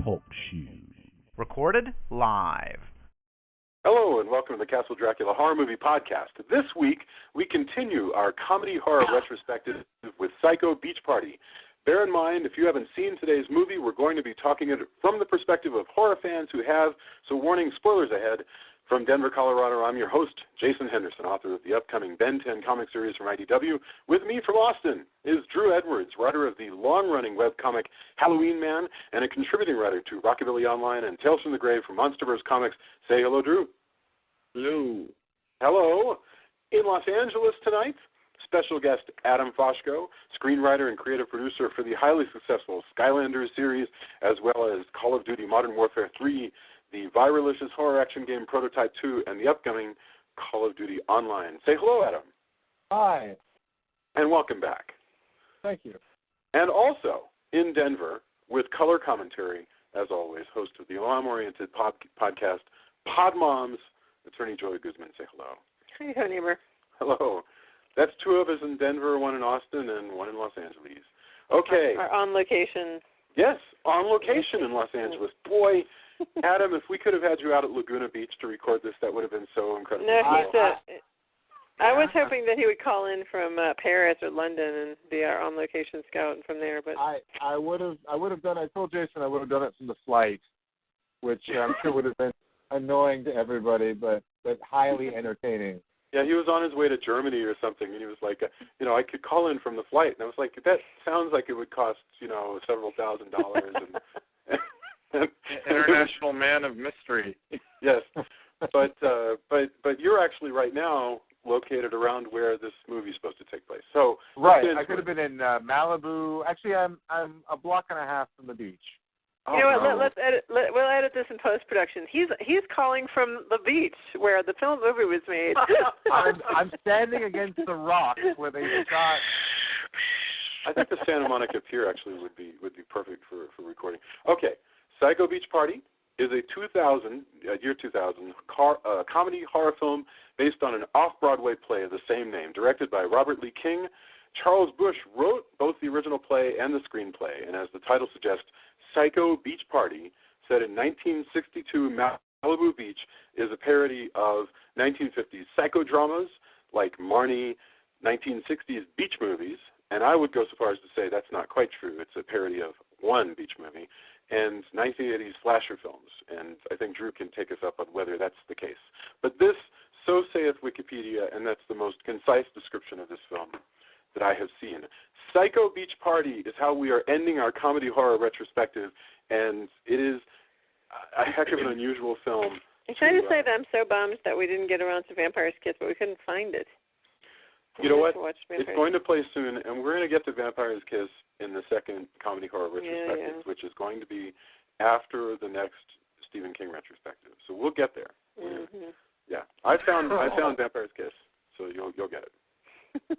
Talk shoes. Recorded live. Hello, and welcome to the Castle Dracula Horror Movie Podcast. This week, we continue our Comedy Horror Retrospective with Psycho Beach Party. Bear in mind, if you haven't seen today's movie, we're going to be talking it from the perspective of horror fans who have, so warning, spoilers ahead. From Denver, Colorado, I'm your host, Jason Henderson, author of the upcoming Ben 10 comic series from IDW. With me from Austin is Drew Edwards, writer of the long-running webcomic Halloween Man and a contributing writer to Rockabilly Online and Tales from the Grave from Monsterverse Comics. Say hello, Drew. Hello. Hello. In Los Angeles tonight, special guest Adam Foshko, screenwriter and creative producer for the highly successful Skylanders series, as well as Call of Duty Modern Warfare 3, the viralicious horror action game Prototype 2, and the upcoming Call of Duty Online. Say hello, Adam. Hi. And welcome back. Thank you. And also in Denver, with color commentary, as always, host of the alarm-oriented podcast Pod Moms, Attorney Joy Guzman. Say hello. Hi, neighbor. Hello. That's two of us in Denver, one in Austin, and one in Los Angeles. Okay. Are on location. Yes, on location in Los Angeles. Boy, Adam, if we could have had you out at Laguna Beach to record this, that would have been so incredible. No, I was hoping that he would call in from Paris or London and be our on-location scout from there. But I would have done. I told Jason I would have done it from the flight, which I'm sure would have been annoying to everybody, but highly entertaining. Yeah, he was on his way to Germany or something, and he was like, I could call in from the flight, and I was like, that sounds like it would cost, several $1,000s. And International man of mystery. Yes, but you're actually right now located around where this movie is supposed to take place. So right, I could have been in Malibu. Actually, I'm a block and a half from the beach. You know what? Let's edit. We'll edit this in post-production. He's calling from the beach where the movie was made. I'm standing against the rocks where they shot. I think the Santa Monica Pier actually would be perfect for recording. Okay, Psycho Beach Party is a year 2000 comedy horror film based on an off-Broadway play of the same name, directed by Robert Lee King. Charles Busch wrote both the original play and the screenplay, and as the title suggests, Psycho Beach Party, set in 1962 Malibu Beach, is a parody of 1950s psychodramas like Marnie, 1960s beach movies, and I would go so far as to say that's not quite true. It's a parody of one beach movie, and 1980s slasher films, and I think Drew can take us up on whether that's the case. But this, so saith Wikipedia, and that's the most concise description of this film that I have seen. Psycho Beach Party is how we are ending our comedy horror retrospective, and it is a heck of an unusual film. I'm trying to say that I'm so bummed that we didn't get around to Vampire's Kiss, but we couldn't find it. You know what? It's going to play soon, and we're going to get to Vampire's Kiss in the second comedy horror retrospective, which is going to be after the next Stephen King retrospective. So we'll get there. Mm-hmm. Yeah, I found Vampire's Kiss, so you'll get it.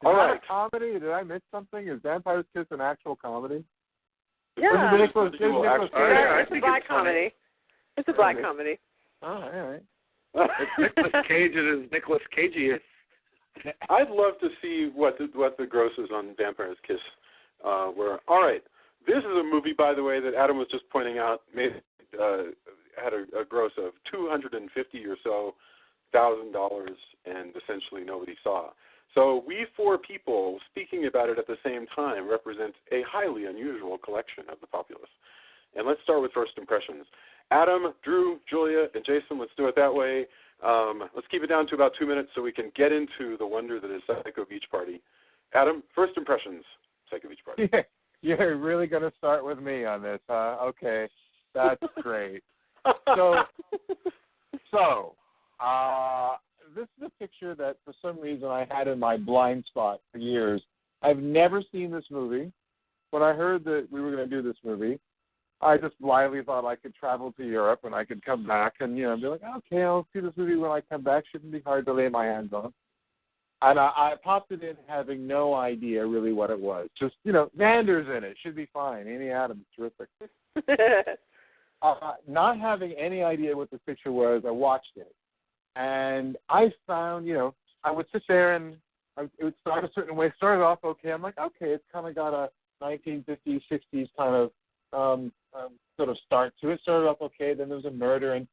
All right. A comedy? Did I miss something? Is Vampire's Kiss an actual comedy? Yeah. It's a black comedy. It's a black comedy. Oh, all right. It's Nicolas Cage. It is Nicolas Cage. I'd love to see what the grosses on Vampire's Kiss were. All right. This is a movie, by the way, that Adam was just pointing out had a gross of $250 or so $1,000, and essentially nobody saw. So we four people speaking about it at the same time represent a highly unusual collection of the populace. And let's start with first impressions. Adam, Drew, Julia, and Jason, let's do it that way. Let's keep it down to about 2 minutes so we can get into the wonder that is Psycho Beach Party. Adam, first impressions, Psycho Beach Party. Yeah, you're really going to start with me on this, huh? Okay, that's great. So, this is a picture that for some reason I had in my blind spot for years. I've never seen this movie. When I heard that we were going to do this movie, I just blindly thought I could travel to Europe and I could come back and, be like, okay, I'll see this movie when I come back. Shouldn't be hard to lay my hands on. And I popped it in having no idea really what it was. Just, Xander's in it. Should be fine. Amy Adams, terrific. Not having any idea what the picture was, I watched it. And I found, I would sit there and it would start a certain way. Started off okay. I'm like, okay, it's kind of got a 1950s, 60s kind of sort of start to it. Started off okay, then there was a murder, and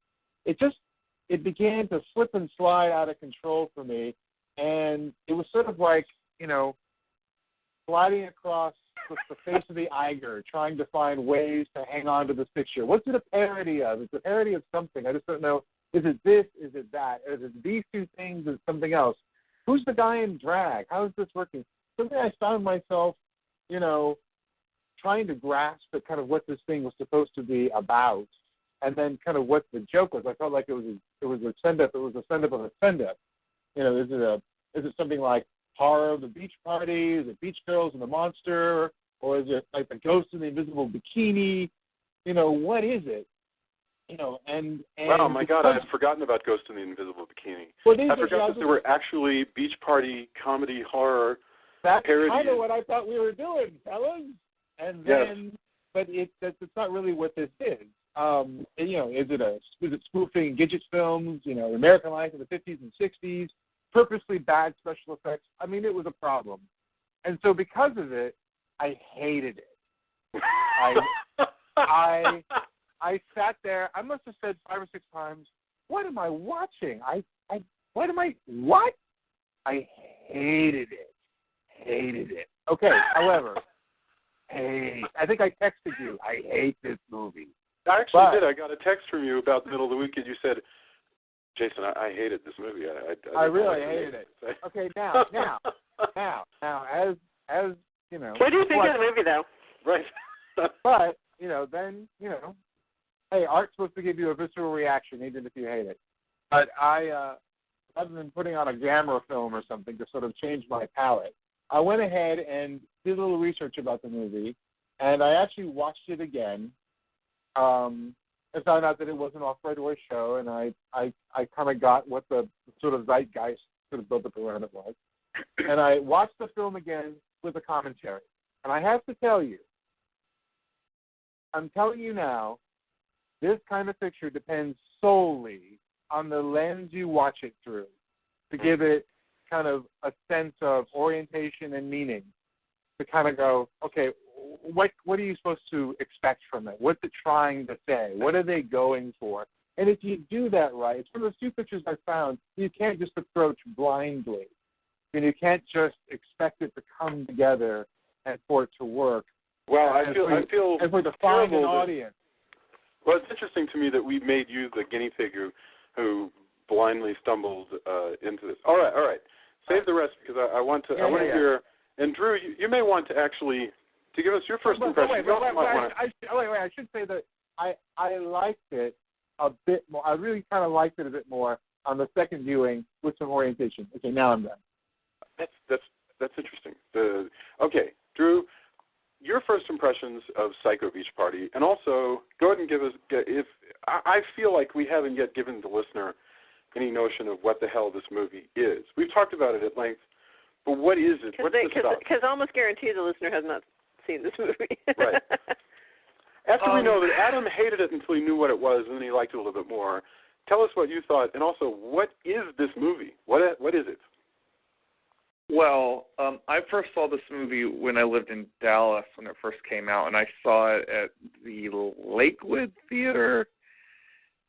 it began to slip and slide out of control for me, and it was sort of like, sliding across the face of the Eiger, trying to find ways to hang on to this picture. What's it a parody of? It's a parody of something. I just don't know. Is it this? Is it that? Is it these two things? Is it something else? Who's the guy in drag? How is this working? Suddenly I found myself, trying to grasp at kind of what this thing was supposed to be about, and then kind of what the joke was. I felt like it was a send-up. It was a send-up of a send-up. Is it something like Horror of the Beach Party? Is it Beach Girls and the Monster? Or is it like the Ghost in the Invisible Bikini? What is it? And wow, my God, I had forgotten about Ghost in the Invisible Bikini. Well, I forgot that there were actually beach party comedy horror parodies. That's kind of what I thought we were doing, fellas. And then, but it's not really what this is. Is it spoofing Gidget films? American Life in the 50s and 60s, purposely bad special effects. I mean, it was a problem, and so because of it, I hated it. I sat there. I must have said 5 or 6 times, "What am I watching? What? I hated it. Hated it." Okay. However, I think I texted you. I hate this movie. I actually did. I got a text from you about the middle of the weekend. You said, "Jason, I hated this movie. I really hated it." Okay. Now, as What do you think of the movie, though? Right. But then hey, art's supposed to give you a visceral reaction, even if you hate it. But I, rather than putting on a Gamma film or something to sort of change my palate, I went ahead and did a little research about the movie, and I actually watched it again. I found out that it was an off-Broadway show, and I kind of got what the sort of zeitgeist sort of built up around it was. And I watched the film again with a commentary. And I have to tell you, I'm telling you now, this kind of picture depends solely on the lens you watch it through to give it kind of a sense of orientation and meaning, to kind of go, okay, what are you supposed to expect from it? What's it trying to say? What are they going for? And if you do that right, it's one of those few pictures I found, you can't just approach blindly. And you can't just expect it to come together and for it to work. Well, I feel and for to find an audience. Well, it's interesting to me that we made you the guinea pig who blindly stumbled into this. All right. Save the rest because I want to hear. And Drew, you may want to actually to give us your first impression. I should say that I liked it a bit more. I really kind of liked it a bit more on the second viewing with some orientation. Okay, now I'm done. That's interesting. Okay, Drew, your first impressions of Psycho Beach Party, and also go ahead and give us. I feel like we haven't yet given the listener any notion of what the hell this movie is. We've talked about it at length, but what is it? What's this about? Because I almost guarantee the listener has not seen this movie. Right. After we know that Adam hated it until he knew what it was, and then he liked it a little bit more. Tell us what you thought, and also what is this movie? What is it? Well, I first saw this movie when I lived in Dallas when it first came out, and I saw it at the Lakewood Theater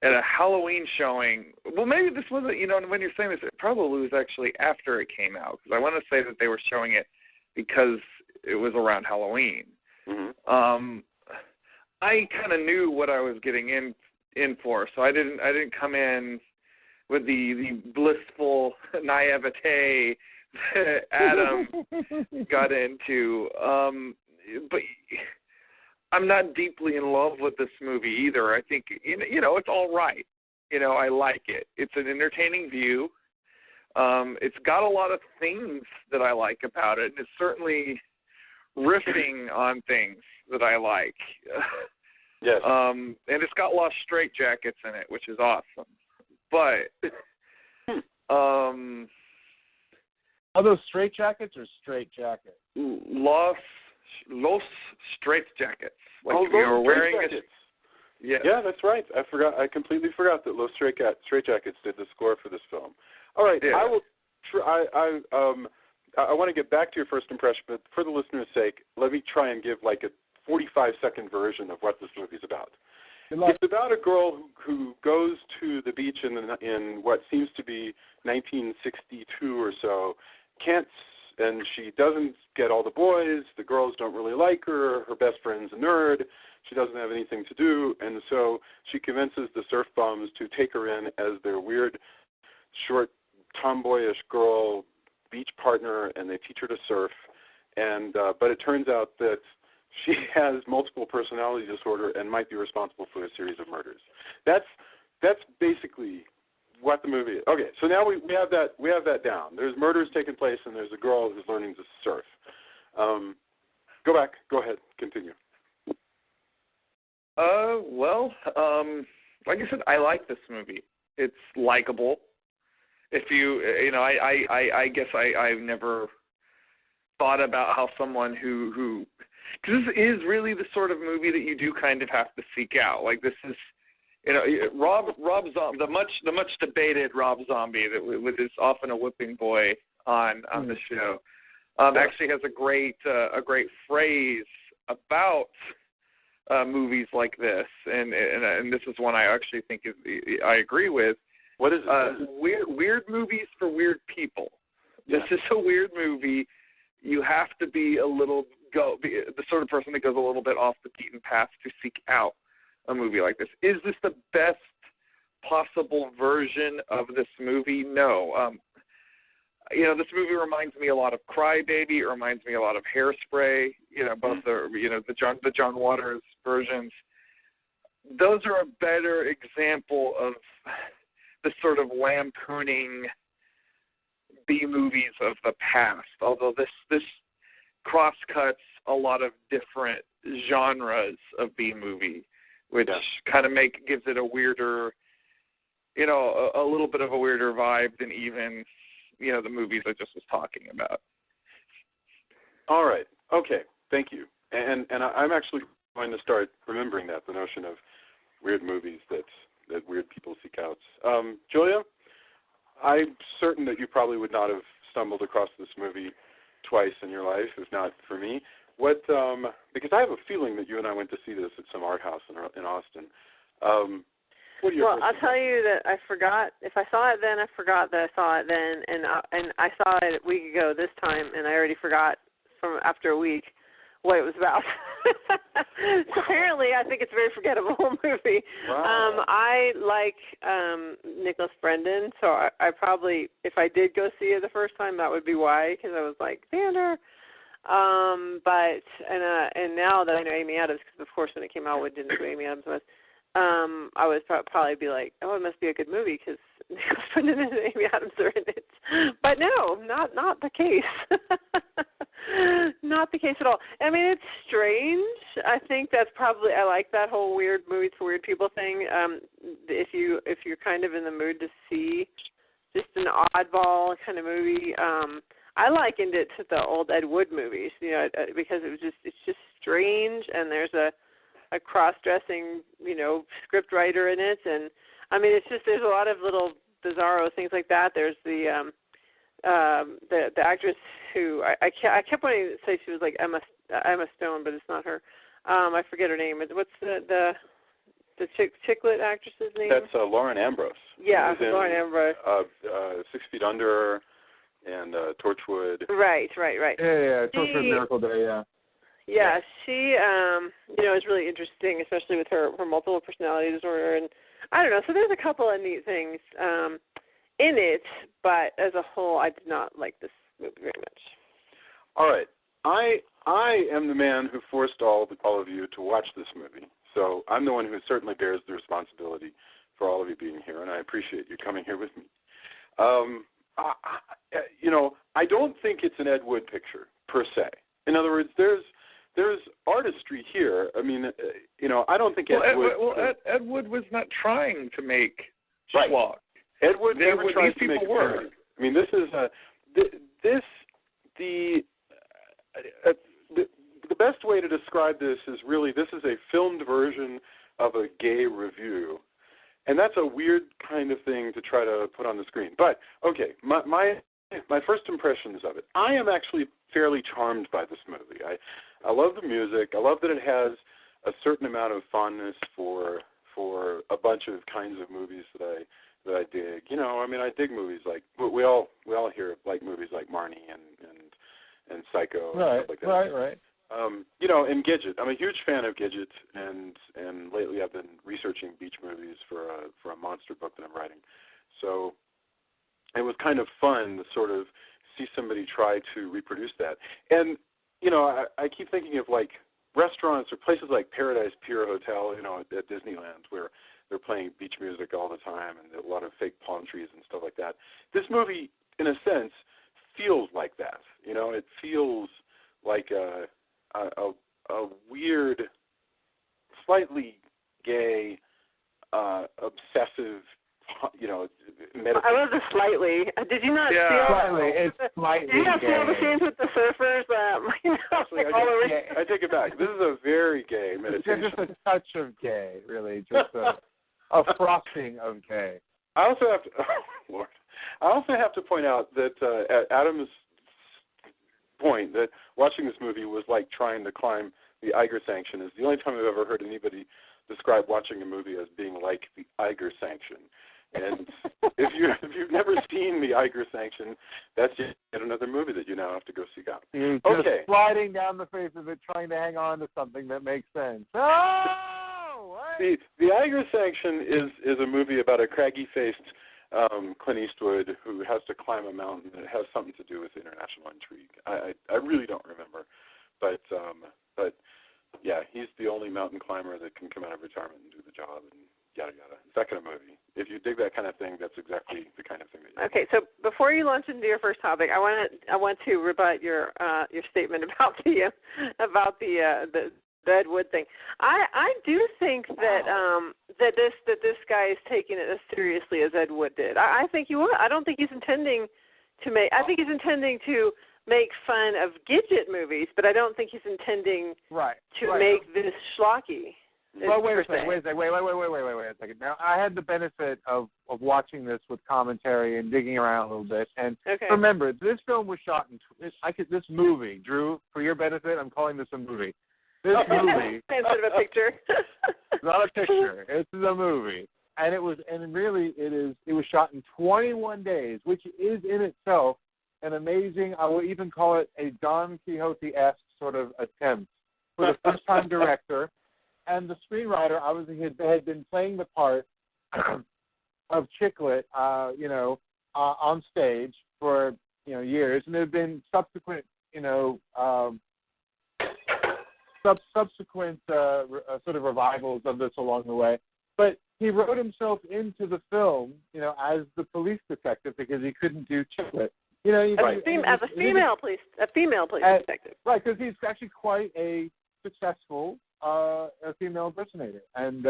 at a Halloween showing. Well, maybe this wasn't, when you're saying this, it probably was actually after it came out, because I want to say that they were showing it because it was around Halloween. Mm-hmm. I kind of knew what I was getting in for, so I didn't come in with the blissful naivete that Adam got into. But I'm not deeply in love with this movie either. I think, it's all right. I like it. It's an entertaining view. It's got a lot of things that I like about it. It's certainly riffing on things that I like. Yes. And it's got Lost Straitjackets in it, which is awesome. But are those straitjackets or straight jackets? Los Straitjackets. Like Los Straitjackets. Yeah, that's right. I completely forgot that Los Straitjackets did the score for this film. All right, yeah. I will. I want to get back to your first impression, but for the listener's sake, let me try and give like a 45-second version of what this movie's about. It's about a girl who goes to the beach in what seems to be 1962 or so, and she doesn't get all the boys. The girls don't really like her. Her best friend's a nerd. She doesn't have anything to do, and so she convinces the surf bums to take her in as their weird, short, tomboyish girl beach partner, and they teach her to surf. And but it turns out that she has multiple personality disorder and might be responsible for a series of murders. That's basically what the movie is. Okay, so now we have that down. There's murders taking place, and there's a girl who's learning to surf. Go ahead, continue. Well, like I said, I like this movie. It's likable. If I guess I've never thought about how someone who because this is really the sort of movie that you do kind of have to seek out. Like this is, Rob Zombie, the much debated Rob Zombie that is often a whipping boy on the show, actually has a great phrase about movies like this, and this is one I actually think I agree with. What is it? Weird movies for weird people. Yeah. This is a weird movie. You have to be the sort of person that goes a little bit off the beaten path to seek out a movie like this. Is this the best possible version of this movie? No. This movie reminds me a lot of Cry Baby. It reminds me a lot of Hairspray. Both the John Waters versions. Those are a better example of the sort of lampooning B-movies of the past, although this cross-cuts a lot of different genres of B-movie, which kind of gives it a weirder, a little bit of a weirder vibe than even, the movies I just was talking about. All right. Okay. Thank you. And I'm actually going to start remembering that, the notion of weird movies that weird people seek out. Julia, I'm certain that you probably would not have stumbled across this movie twice in your life, if not for me. Because I have a feeling that you and I went to see this at some art house in Austin. What are your I'll tell you that I forgot. If I saw it then, I forgot that I saw it then, and I saw it a week ago this time, and I already forgot from after a week what it was about. So apparently, I think it's a very forgettable movie. Wow. I like Nicholas Brendon, so I probably, if I did go see it the first time, that would be why, because I was like, Xander. And now that I know Amy Adams, because of course when it came out, we didn't know who Amy Adams was. I would probably be like, oh, it must be a good movie because Nicholas Brendon and Amy Adams are in it. But no, not the case. Not the case at all. I mean, it's strange. I think that's probably, I like that whole weird movies for weird people thing. If you're kind of in the mood to see just an oddball kind of movie, I likened it to the old Ed Wood movies, because it's just strange, and there's a cross-dressing, script writer in it, and I mean, there's a lot of little bizarro things like that. There's the actress who I kept wanting to say she was like Emma Stone, but it's not her. I forget her name. What's the chicklet actress's name? That's Lauren Ambrose. Yeah, Lauren Ambrose. 6 Feet Under and Torchwood. Right. Yeah, Torchwood Miracle Day, yeah. Yeah, she, is really interesting, especially with her multiple personality disorder, and I don't know. So there's a couple of neat things in it, but as a whole, I did not like this movie very much. All right, I am the man who forced all of you to watch this movie, so I'm the one who certainly bears the responsibility for all of you being here, and I appreciate you coming here with me. I don't think it's an Ed Wood picture per se. In other words, there's artistry here. I mean, I don't think Ed Wood... Ed Wood was not trying to make right. schlock. Ed Wood never tries to make a parody. I mean, this is the best way to describe this is really, this is a filmed version of a gay review. And that's a weird kind of thing to try to put on the screen. But, okay, my my first impressions of it. I am actually fairly charmed by this movie. I love the music. I love that it has a certain amount of fondness for a bunch of kinds of movies that I dig. You know, I mean, I dig movies like we all here like movies like Marnie and Psycho and stuff like that. Right. You know, and Gidget. I'm a huge fan of Gidget, and lately I've been researching beach movies for a monster book that I'm writing. So it was kind of fun to sort of see somebody try to reproduce that. And you know, I keep thinking of like restaurants or places like Paradise Pier Hotel, you know, at Disneyland, where they're playing beach music all the time and a lot of fake palm trees and stuff like that. This movie, in a sense, feels like that. You know, it feels like a weird, slightly gay, obsessive, you know, meditation. I love the slightly. Did you not feel? Slightly. It's slightly. Did you not feel the scenes with the surfers? Actually, I take it back. This is a very gay meditation. It's just a touch of gay, really. Just a frosting of gay. I also have to, Lord. I also have to point out that at Adam's point, that watching this movie was like trying to climb the Eiger Sanction. Is the only time I've ever heard anybody describe watching a movie as being like the Eiger Sanction. And if you've never seen the Eiger Sanction, that's yet another movie that you now have to go seek out. You're just sliding down the face of it, trying to hang on to something that makes sense. Oh, what? The Eiger Sanction is a movie about a craggy-faced Clint Eastwood who has to climb a mountain, and it has something to do with international intrigue. I really don't remember, but yeah, he's the only mountain climber that can come out of retirement and do the job, and yada yada. It's that kind of movie. If you dig that kind of thing, that's exactly the kind of thing that you Okay, so before you launch into your first topic, I want to rebut your statement about the Ed Wood thing. I do think that that this guy is taking it as seriously as Ed Wood did. I think he would. I don't think he's intending to make. I think he's intending to make fun of Gidget movies, but I don't think he's intending to make this schlocky. Well, wait a second. Now, I had the benefit of watching this with commentary and digging around a little bit. And remember, this film was shot in this movie, Drew, for your benefit, I'm calling this a movie. This movie instead of a picture. It's not a picture. It's a movie. And it was shot in 21 days, which is in itself an amazing, I would even call it a Don Quixote-esque sort of attempt for the first-time director. And the screenwriter obviously had been playing the part of Chicklet, on stage for years, and there have been subsequent, sort of revivals of this along the way. But he wrote himself into the film, as the police detective because he couldn't do Chicklet. As a female police detective. Right, because he's actually quite a successful a female impersonator, and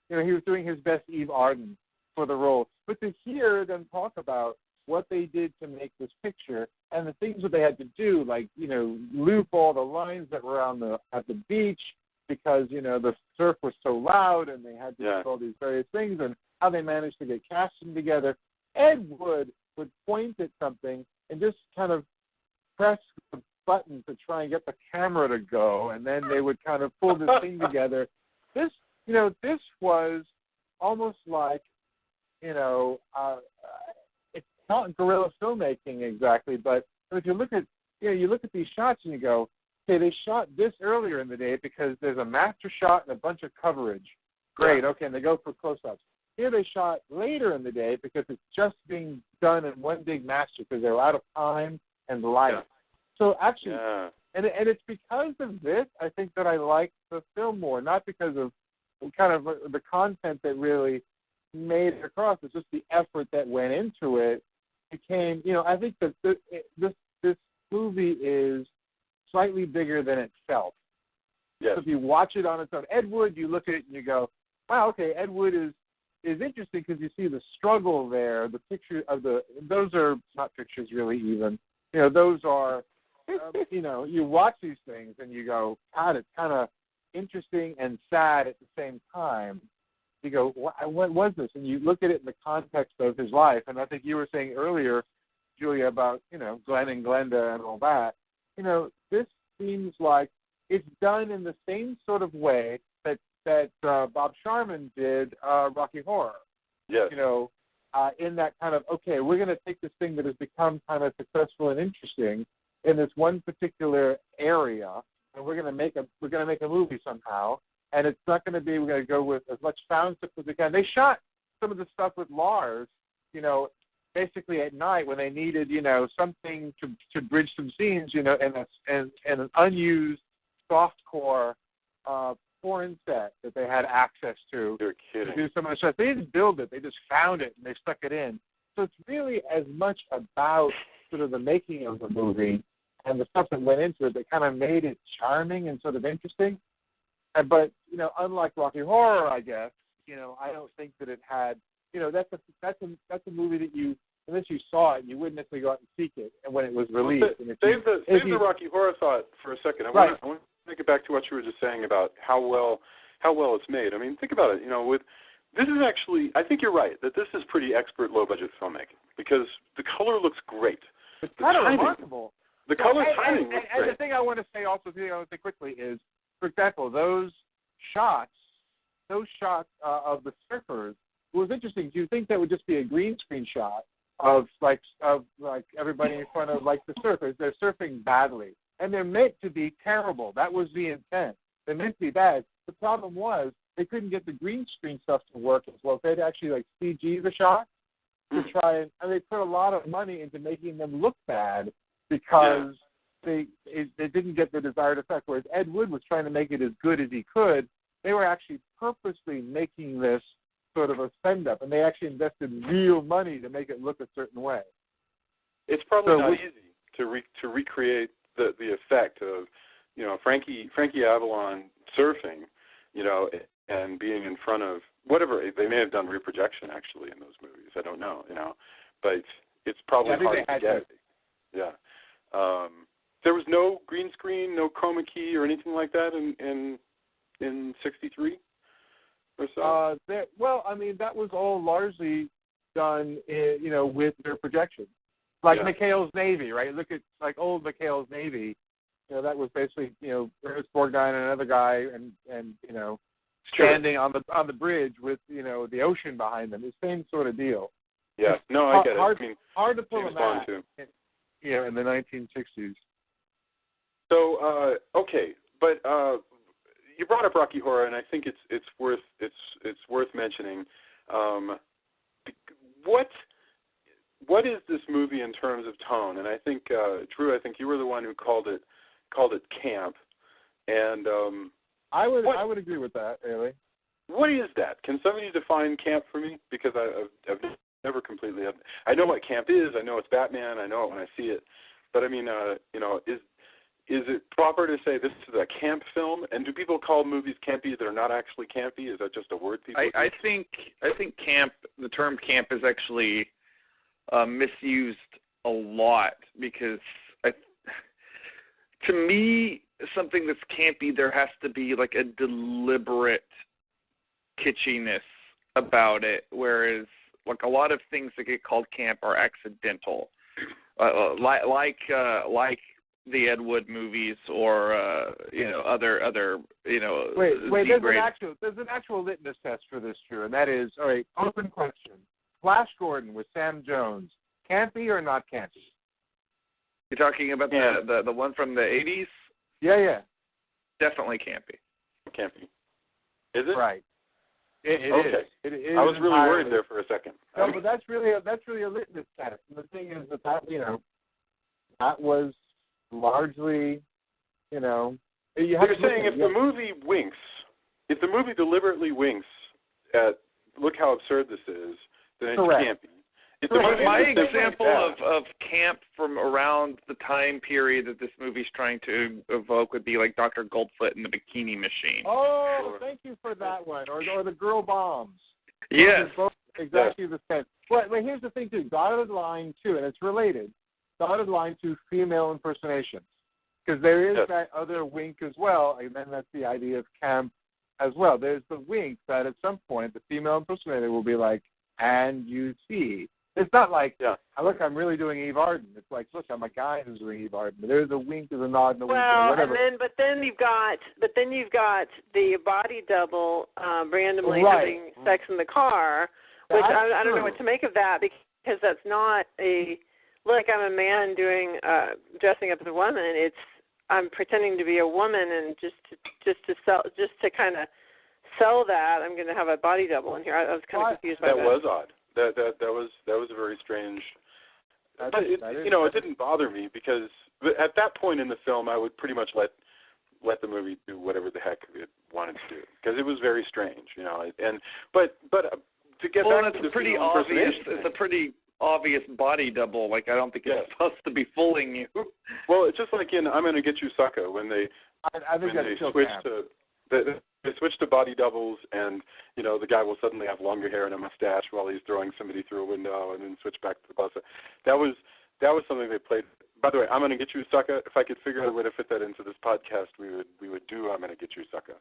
he was doing his best Eve Arden for the role. But to hear them talk about what they did to make this picture and the things that they had to do, like loop all the lines that were at the beach because the surf was so loud, and they had to do all these various things, and how they managed to get casting together. Ed Wood would point at something and just kind of press the button to try and get the camera to go, and then they would kind of pull this thing together. This was almost like, it's not guerrilla filmmaking exactly, but if you look at these shots and you go, okay, they shot this earlier in the day because there's a master shot and a bunch of coverage. Great, okay, and they go for close-ups. Here they shot later in the day because it's just being done in one big master because they're out of time and light. Yeah. So actually, and it's because of this, I think, that I like the film more, not because of kind of the content that really made it across. It's just the effort that went into it. Became, I think that this movie is slightly bigger than it felt. Yes. So if you watch it on its own, Ed Wood, you look at it and you go, wow, okay, Ed Wood is interesting because you see the struggle there. The picture of those are not pictures really even. Those are. You watch these things and you go, God, it's kind of interesting and sad at the same time. You go, what was this? And you look at it in the context of his life. And I think you were saying earlier, Julia, about, Glenn and Glenda and all that, this seems like it's done in the same sort of way that Bob Sharman did Rocky Horror. Yes. In that kind of, okay, we're going to take this thing that has become kind of successful and interesting in this one particular area, and we're going to make a movie somehow. And it's not going to be, we're going to go with as much found stuff as we can. They shot some of the stuff with Lars, basically at night when they needed, something to bridge some scenes, in an unused softcore porn set that they had access to. You're kidding. To do some of the stuff. They didn't build it. They just found it and they stuck it in. So it's really as much about sort of the making of the movie and the stuff that went into it that kind of made it charming and sort of interesting. But, unlike Rocky Horror, I guess, I don't think that it had, that's a movie that you, unless you saw it, you wouldn't necessarily go out and seek it and when it was released. Save the Rocky Horror thought for a second. I want to get back to what you were just saying about how well it's made. I mean, think about it. This is actually, I think you're right, that this is pretty expert low-budget filmmaking because the color looks great. It's kind of remarkable. The color timing looks great. And the thing I want to say quickly is, for example, those shots of the surfers, it was interesting. Do you think that would just be a green screen shot of everybody in front of the surfers? They're surfing badly, and they're meant to be terrible. That was the intent. They're meant to be bad. The problem was they couldn't get the green screen stuff to work as well. They'd actually CG the shot to try and they put a lot of money into making them look bad because they didn't get the desired effect. Whereas Ed Wood was trying to make it as good as he could. They were actually purposely making this sort of a send-up, and they actually invested real money to make it look a certain way. It's probably not easy to recreate the effect of, Frankie Avalon surfing, and being in front of whatever. They may have done reprojection actually in those movies. I don't know, but it's probably hard to get. Yeah. There was no green screen, no chroma key or anything like that in 63 or so? That was all largely done, with their projections. McHale's Navy, right? Look at old McHale's Navy. That was basically, Ernest Borgnine and another guy, and standing on the bridge with the ocean behind them. The same sort of deal. Yeah, no, I get it. Hard to pull them out. In the 1960s. So okay, but you brought up Rocky Horror, and I think it's worth mentioning. What is this movie in terms of tone? And I think Drew, I think you were the one who called it camp, and I would agree with that, really. What is that? Can somebody define camp for me? Because I've never completely. I know what camp is. I know it's Batman. I know it when I see it. But I mean, is it proper to say this is a camp film? And do people call movies campy that are not actually campy? Is that just a word people use? I think camp. The term camp is actually misused a lot because to me, something that's campy, there has to be a deliberate kitschiness about it, whereas a lot of things that get called camp are accidental, like the Ed Wood movies or other. Wait. There's an actual litmus test for this, Drew, and that is, all right. Open question: Flash Gordon with Sam Jones, campy or not campy? You're talking about the one from the 80s? Yeah. Definitely campy. Campy. Is it? Right. It okay. is. It is. I was really worried there for a second. No, but that's really a litmus test. And the thing is that that was largely, you have You're saying if the movie winks, if the movie deliberately winks at look how absurd this is, then it's campy. My example of camp from around the time period that this movie's trying to evoke would be like Dr. Goldfoot and the Bikini Machine. Oh, Thank you for that one. Or the Girl Bombs. Yes. Both exactly the same. But here's the thing, too. Dotted line, too, and it's related. Dotted line to female impersonations. Because there is that other wink as well, and then that's the idea of camp as well. There's the wink that at some point the female impersonator will be like, and you see. It's not like, Yeah. look, I'm really doing Eve Arden. It's like, look, I'm a guy who's doing Eve Arden. There's a wink, there's a nod, and a wink, or whatever. But then you've got the body double randomly Right. having sex in the car, which I don't know true. what to make of that, because that's not like I'm a man doing dressing up as a woman. I'm pretending to be a woman, and just to kind of sell that, I'm going to have a body double in here. I was kind of confused by that. That was odd. That was a very strange. But it didn't bother me, because at that point in the film, I would pretty much let the movie do whatever the heck it wanted to do, because it was very strange, But to get back to the pretty obvious. It's a pretty obvious body double. Like, I don't think it's supposed to be fooling you. Well, it's just like in I'm Gonna Get You Sucker, when they switch to body doubles, and the guy will suddenly have longer hair and a mustache while he's throwing somebody through a window, and then switch back to the bus. That was something they played. By the way, I'm Gonna Get You Sucker. If I could figure out a way to fit that into this podcast, we would do I'm Gonna Get You Sucker.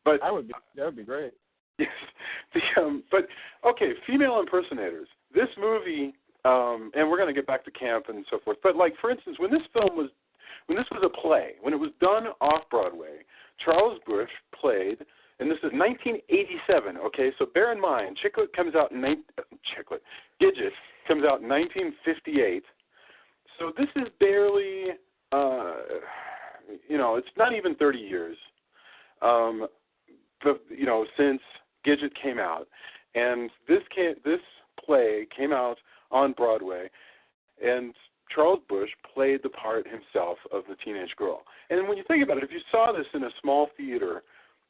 But that would be great. Yes. But okay, female impersonators. This movie, and we're going to get back to camp and so forth. But like, for instance, when this was a play, when it was done off Broadway, Charles Busch played, and this is 1987. Okay, so bear in mind, Gidget comes out in 1958. So this is barely, it's not even 30 years, since Gidget came out, and this play came out on Broadway, and Charles Busch played the part himself of the teenage girl. And when you think about it, if you saw this in a small theater,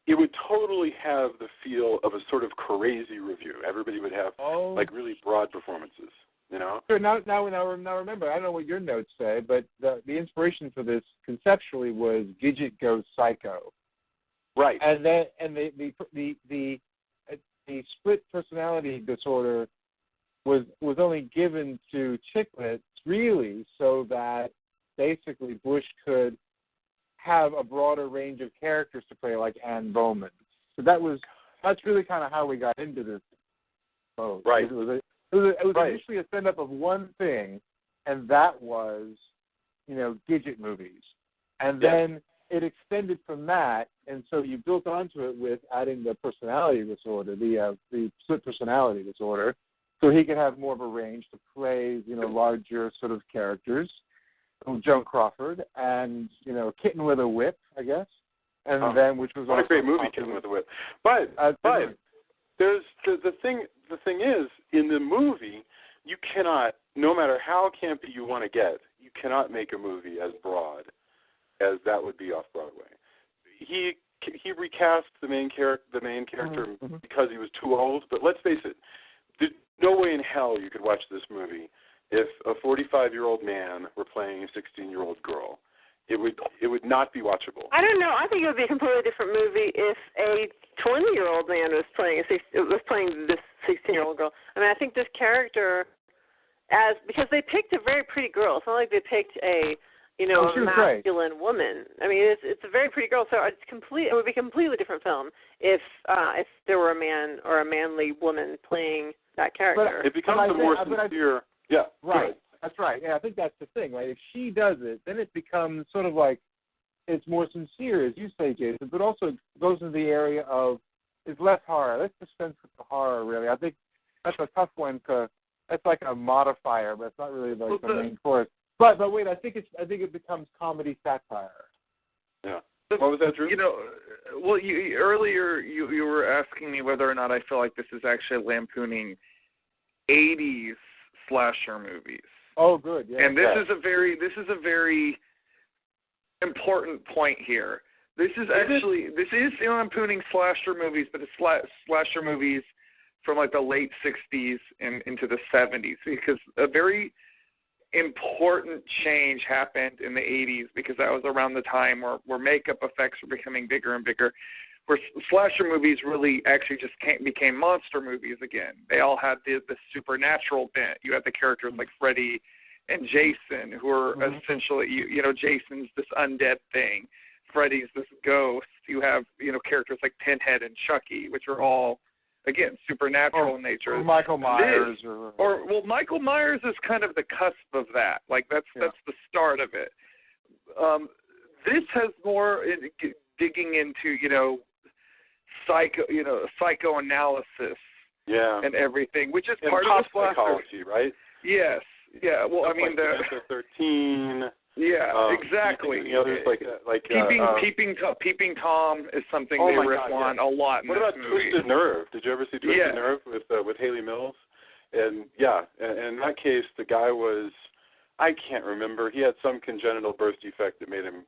it would totally have the feel of a sort of crazy review. Everybody would have like really broad performances, Sure. Now remember, I don't know what your notes say, but the inspiration for this conceptually was Gidget Goes Psycho. Right. And then the split personality disorder was only given to chiclets really so that basically Busch could have a broader range of characters to play, like Anne Bowman. So that's really kind of how we got into this. Right. It was initially a stand-up of one thing, and that was, Gidget movies. And then it extended from that, and so you built onto it with adding the personality disorder, the split personality disorder, so he could have more of a range to play, larger sort of characters. Joan Crawford and Kitten with a Whip, I guess, and then which was what a great movie, Kitten with a Whip. But there's the thing is, in the movie, you cannot, no matter how campy you want to get, you cannot make a movie as broad as that would be off Broadway. He recast the main character because he was too old. But let's face it, there's no way in hell you could watch this movie if a 45-year-old man were playing a 16-year-old girl. It would not be watchable. I don't know. I think it would be a completely different movie if a 20-year-old man was playing this 16-year-old girl. I mean, I think this character, because they picked a very pretty girl. It's not like they picked a masculine woman. I mean, it's a very pretty girl. So it would be a completely different film if there were a man or a manly woman playing that character. But it becomes a more sincere. Yeah. Right. That's right. Yeah, I think that's the thing, right? If she does it, then it becomes sort of like it's more sincere, as you say, Jason, but also goes into the area of it's less horror. Let's dispense with the horror, really. I think that's a tough one because that's like a modifier, but it's not really like the main course. But wait, I think it becomes comedy satire. Yeah. What was that, Drew? Earlier you were asking me whether or not I feel like this is actually lampooning 80s slasher movies. Oh, good. Yeah. And this is a very important point here. This is lampooning slasher movies, but it's slasher movies from like the late 60s and into the 70s, because a very important change happened in the 80s, because that was around the time where makeup effects were becoming bigger and bigger, where slasher movies really actually just became monster movies again. They all had the supernatural bent. You had the characters like Freddy and Jason, who are essentially, Jason's this undead thing. Freddy's this ghost. You have, characters like Pinhead and Chucky, which are all again, supernatural in nature. Or Michael Myers. Michael Myers is kind of the cusp of that. Like, that's the start of it. This has more digging into, psychoanalysis and everything, which is part of the psychology, right? Yes. Yeah. Well, I mean, the 13. Yeah, exactly. The others like Peeping Tom is something they riff on a lot in this movie. What about Twisted Nerve? Did you ever see Twisted Nerve with Haley Mills? And in that case, the guy was, I can't remember. He had some congenital birth defect that made him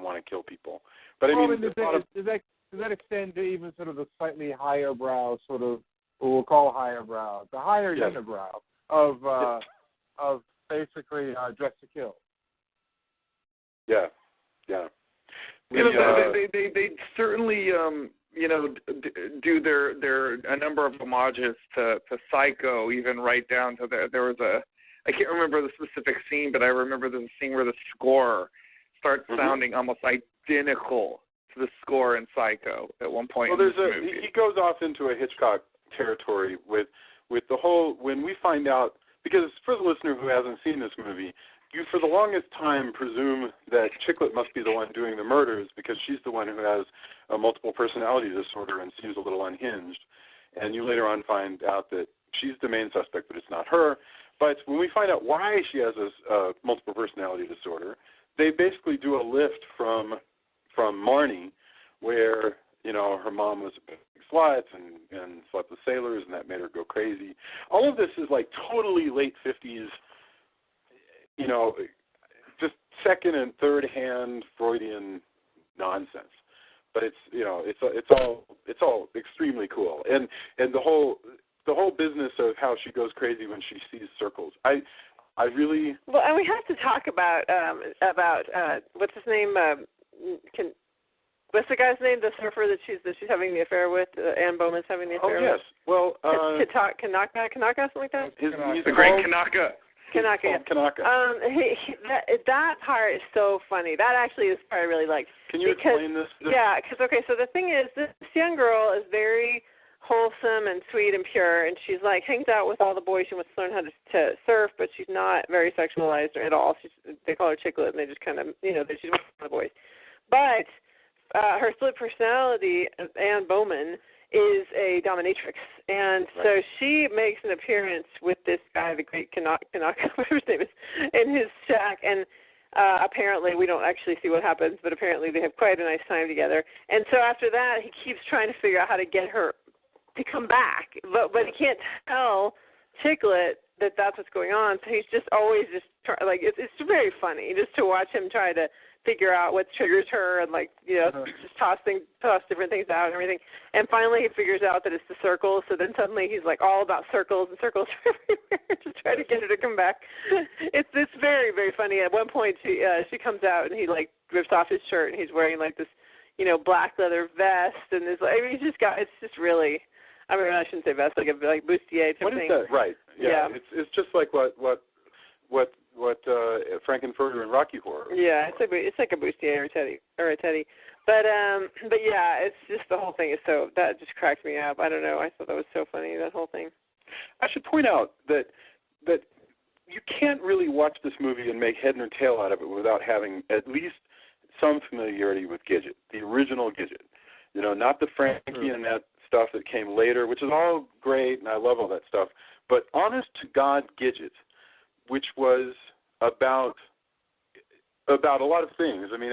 want to kill people. But does that extend to even sort of the slightly higher brow, sort of what we'll call higher brow, the higher unibrow of basically Dress to Kill? Yeah. They certainly do their a number of homages to Psycho, even right down to there was I can't remember the specific scene, but I remember there's a scene where the score starts sounding almost identical to the score in Psycho at one point. Well, he goes off into a Hitchcock territory with the whole, when we find out, because for the listener who hasn't seen this movie, you for the longest time presume that Chicklet must be the one doing the murders because she's the one who has a multiple personality disorder and seems a little unhinged. And you later on find out that she's the main suspect, but it's not her. But when we find out why she has this multiple personality disorder, they basically do a lift from Marnie, where, her mom was a big slut and slept with sailors, and that made her go crazy. All of this is like totally late 50s, just second and third hand Freudian nonsense. But it's all extremely cool. And the whole business of how she goes crazy when she sees circles. I really well, and we have to talk about what's his name? What's the guy's name? The surfer that she's having the affair with. Anne Bowman's having the affair with. Oh yes. Well, Kanaka, something like that. He's the great Kanaka. Kanaka. That part is so funny. That actually is part I really liked. Can you explain this? Yeah, because so the thing is, this young girl is very wholesome and sweet and pure, and she's like hangs out with all the boys. She wants to learn how to surf, but she's not very sexualized at all. They call her Chicklet, and they just kind of she's one of the boys. But her split personality, Anne Bowman, is a dominatrix, and so she makes an appearance with this guy, the great Kanaka, whatever his name is, in his shack, and apparently we don't actually see what happens, but apparently they have quite a nice time together. And so after that, he keeps trying to figure out how to get her to come back, but he can't tell Chicklet that that's what's going on, so he's just always it's very funny just to watch him try to figure out what triggers her and just toss different things out and everything. And finally he figures out that it's the circles, so then suddenly he's like all about circles and circles everywhere to try to get her to come back. It's very, very funny. At one point she comes out and he rips off his shirt and he's wearing this black leather vest and it's just really, I shouldn't say vest, like bustier type thing. What is that? Right. Yeah. It's just like what Frankenfurter and Rocky Horror. Yeah, it's like a bustier or a teddy. But yeah, it's just the whole thing is that just cracked me up. I don't know. I thought that was so funny, that whole thing. I should point out that you can't really watch this movie and make head nor tail out of it without having at least some familiarity with Gidget, the original Gidget. Not the Frankie and that stuff that came later, which is all great, and I love all that stuff. But honest to God Gidget, which was about a lot of things. I mean,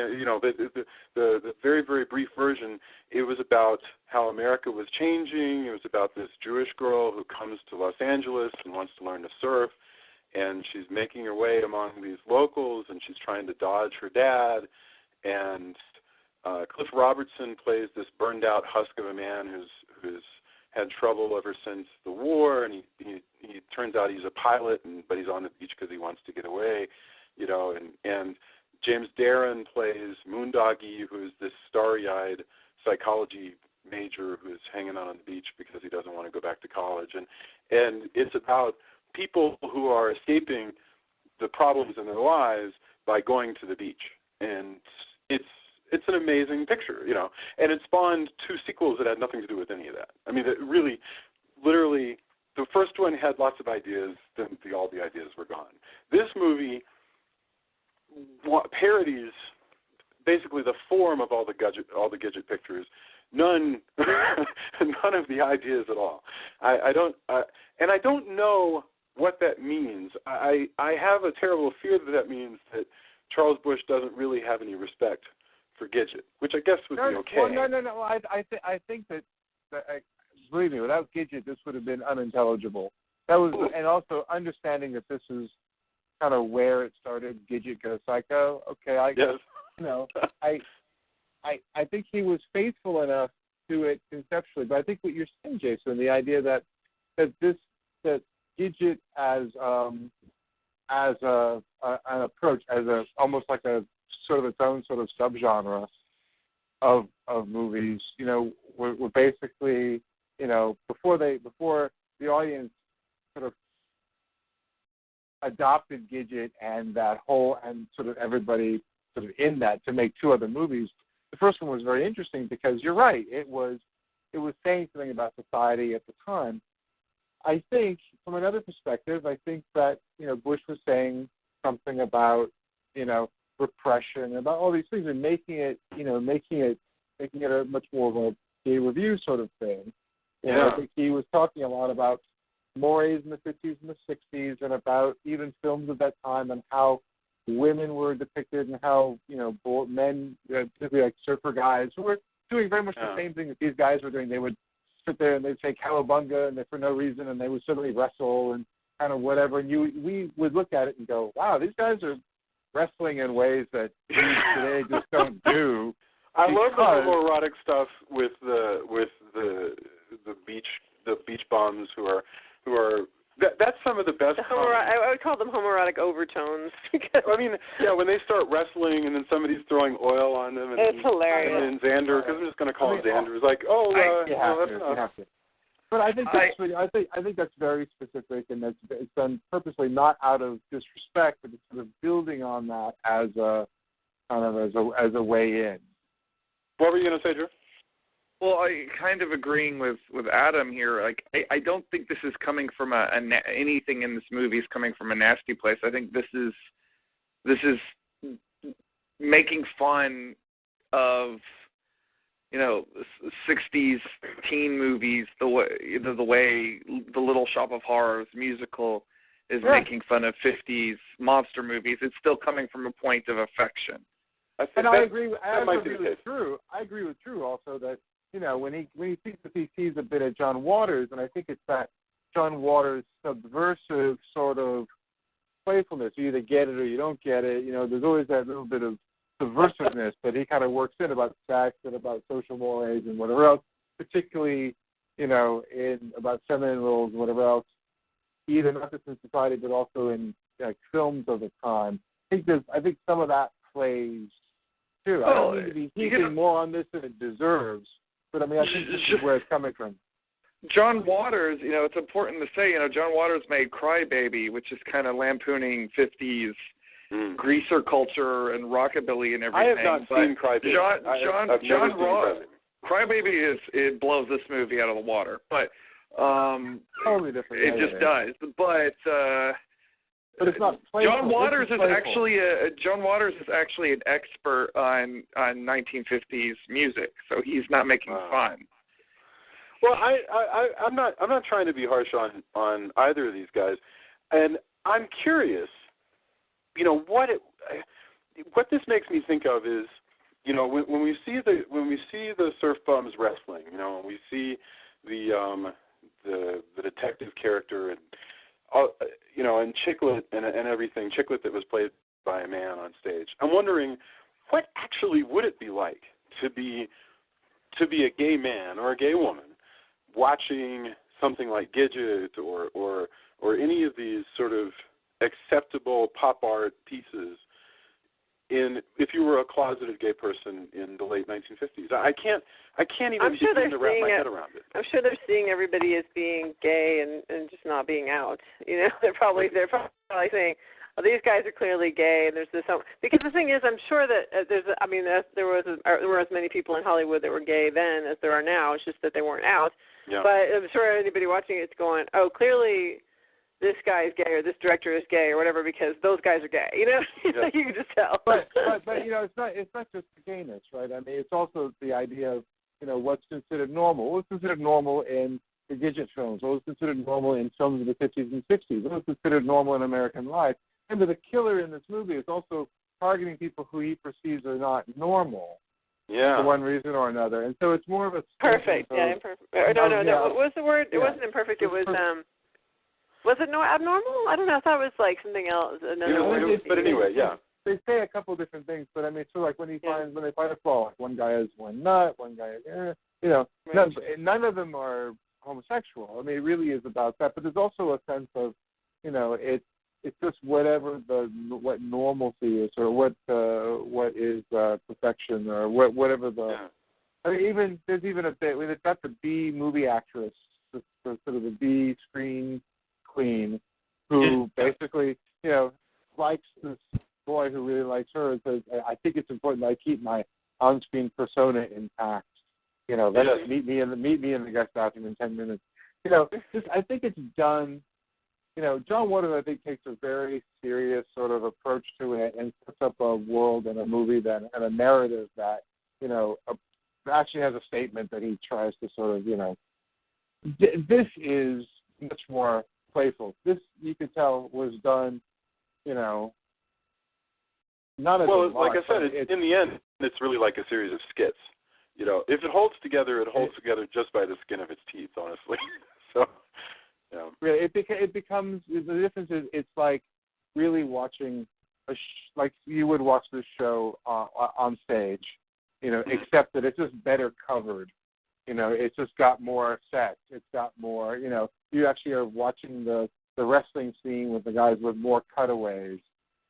the very, very brief version, it was about how America was changing. It was about this Jewish girl who comes to Los Angeles and wants to learn to surf, and she's making her way among these locals, and she's trying to dodge her dad. And Cliff Robertson plays this burned-out husk of a man who's had trouble ever since the war, and he turns out he's a pilot, but he's on the beach because he wants to get away, and James Darren plays Moondoggy, who's this starry-eyed psychology major who's hanging out on the beach because he doesn't want to go back to college, and it's about people who are escaping the problems in their lives by going to the beach, and it's an amazing picture, and it spawned 2 sequels that had nothing to do with any of that. I mean, really, literally, the first one had lots of ideas, then all the ideas were gone. This movie parodies basically the form of all the Gidget pictures. None of the ideas at all. I don't know what that means. I have a terrible fear that means that Charles Bush doesn't really have any respect for Gidget, which I guess would be okay. Well, no. I think that believe me, without Gidget, this would have been unintelligible. That was, and also understanding that this is kind of where it started. Gidget Goes Psycho. Okay, yes. I think he was faithful enough to it conceptually, but I think what you're saying, Jason, the idea that Gidget as an approach, as a almost like a sort of its own sort of subgenre of movies, were basically, before the audience sort of adopted Gidget and that whole, and sort of everybody sort of in that to make two other movies. The first one was very interesting because you're right, it was saying something about society at the time. I think from another perspective, I think that, Bush was saying something about, repression, about all these things, and making it a much more of a gay review sort of thing. Yeah. I think he was talking a lot about mores in the 50s and the 60s, and about even films of that time and how women were depicted, and how men, particularly like surfer guys, who were doing very much the same thing that these guys were doing. They would sit there and they'd say cowabunga, and for no reason, and they would suddenly wrestle and kind of whatever. And we would look at it and go, wow, these guys are wrestling in ways that today just don't do. I love the homoerotic stuff with the beach bums who are that's some of the best. I would call them homoerotic overtones. I mean, when they start wrestling and then somebody's throwing oil on them, and it's hilarious. And Xander, because I'm just going to call him Xander, is like, you have to. But I think I think that's very specific, and it's done purposely, not out of disrespect, but it's sort of building on that as a kind of as a way in. What were you going to say, Drew? Well, I kind of agreeing with Adam here. Like, I don't think this is coming from anything in this movie is coming from a nasty place. I think this is making fun of 60s teen movies, the way the Little Shop of Horrors musical is making fun of 50s monster movies. It's still coming from a point of affection. I agree with Drew. I agree with Drew also that when he thinks that he sees a bit of John Waters, and I think it's that John Waters subversive sort of playfulness. You either get it or you don't get it. There's always that little bit of subversiveness that he kind of works in about sex and about social mores and whatever else, particularly, in about feminine roles and whatever else, either not just in society but also in films of the time. I think some of that plays too. I don't need to be heaping more on this than it deserves, but I think this is where it's coming from. John Waters, it's important to say, John Waters made Cry Baby, which is kind of lampooning 50s greaser culture and rockabilly and everything. I have not seen Cry Baby. Cry Baby it blows this movie out of the water, but totally different. It just does. But it's not playful. John Waters is actually an expert on 1950s music, so he's not making fun. Well, I'm not trying to be harsh on either of these guys, and I'm curious. What this makes me think of is, when we see the surf bums wrestling, when we see the detective character and and Chicklet and everything, Chicklet that was played by a man on stage. I'm wondering, what actually would it be like to be a gay man or a gay woman watching something like Gidget or any of these sort of acceptable pop art pieces if you were a closeted gay person in the late 1950s. I can't even begin to wrap my head around it. I'm sure they're seeing everybody as being gay and just not being out. They're probably saying, these guys are clearly gay, and there's this. Because the thing is, I'm sure that there were as many people in Hollywood that were gay then as there are now. It's just that they weren't out. Yeah. But I'm sure anybody watching it's going, oh, clearly this guy is gay or this director is gay or whatever because those guys are gay. You know, Yeah. you can just tell. But you know, it's not just the gayness, right? I mean, it's also the idea of, you know, what's considered normal. What's considered normal in the Gidget films? What was considered normal in films of the 50s and 60s? What was considered normal in American life? And the killer in this movie is also targeting people who he perceives are not normal. Yeah. For one reason or another. And so it's more of a... Perfect. Of, yeah, imperfect. No. What was the word? It wasn't imperfect. It was... Was it abnormal? I don't know. I thought it was like something else. But anyway, yeah. They say a couple of different things, but I mean, so like when they find a flaw, like one guy has one nut, one guy, you know, right. none of them are homosexual. I mean, it really is about that. But there's also a sense of, you know, it's just whatever what normalcy is, or what is perfection, or whatever the. Yeah. I mean, there's even a bit. They've got the B movie actress, the sort of the B screen queen, who basically, you know, likes this boy who really likes her and says, I think it's important that I keep my on-screen persona intact. You know, meet me in the guest bathroom in 10 minutes. You know, I think it's done. You know, John Waters, I think, takes a very serious sort of approach to it and sets up a world and a movie and a narrative that, you know, actually has a statement that he tries to sort of, you know, this is much more playful. This, you could tell, was done, you know, not as like I said, in the end, it's really like a series of skits. You know, if it holds together, it holds together just by the skin of its teeth, honestly. So, yeah. It becomes, the difference is it's like really watching, like you would watch this show on stage, you know, except that it's just better covered. You know, it's just got more sets. It's got more, you know, you actually are watching the wrestling scene with the guys with more cutaways.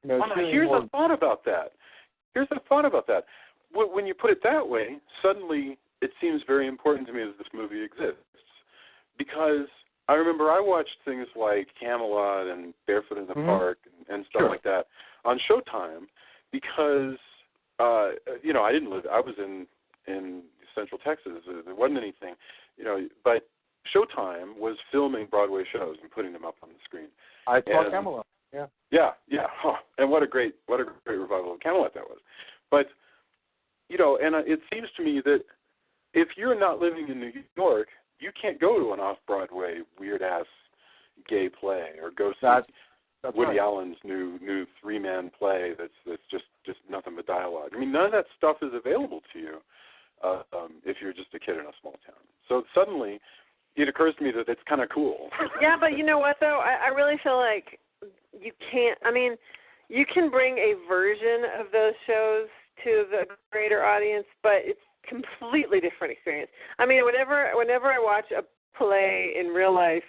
You know, here's a thought about that. When you put it that way, suddenly it seems very important to me that this movie exists. Because I remember I watched things like Camelot and Barefoot in the Park and stuff like that on Showtime because, you know, I was in Central Texas. There wasn't anything, you know, but Showtime was filming Broadway shows and putting them up on the screen. I saw Camelot. Yeah. Yeah. Oh, and what a great revival of Camelot that was. But, you know, and it seems to me that if you're not living in New York, you can't go to an off-Broadway weird-ass gay play or go see Woody Allen's new three-man play that's just nothing but dialogue. I mean, none of that stuff is available to you if you're just a kid in a small town. So suddenly it occurs to me that it's kind of cool. Yeah, but you know what, though? I really feel like you can't – I mean, you can bring a version of those shows to the greater audience, but it's completely different experience. I mean, whenever I watch a play in real life,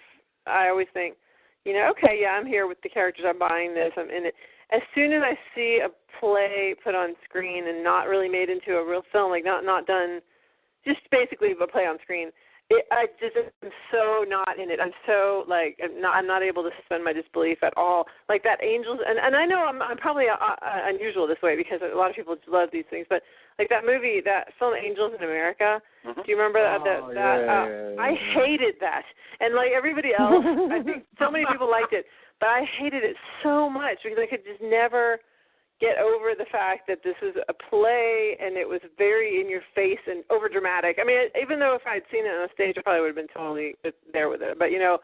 I always think, you know, okay, yeah, I'm here with the characters, I'm buying this, I'm in it. As soon as I see a play put on screen and not really made into a real film, like not done, just basically a play on screen, I'm so not in it. I'm so like I'm not able to suspend my disbelief at all. Like that Angels, and I know I'm probably unusual this way because a lot of people love these things, but like that movie, that film Angels in America. Do you remember that? Yeah. I hated that, and like everybody else, I think so many people liked it, but I hated it so much because I could just never get over the fact that this is a play and it was very in your face and over dramatic. I mean, even though if I had seen it on a stage, I probably would have been totally there with it. But you know,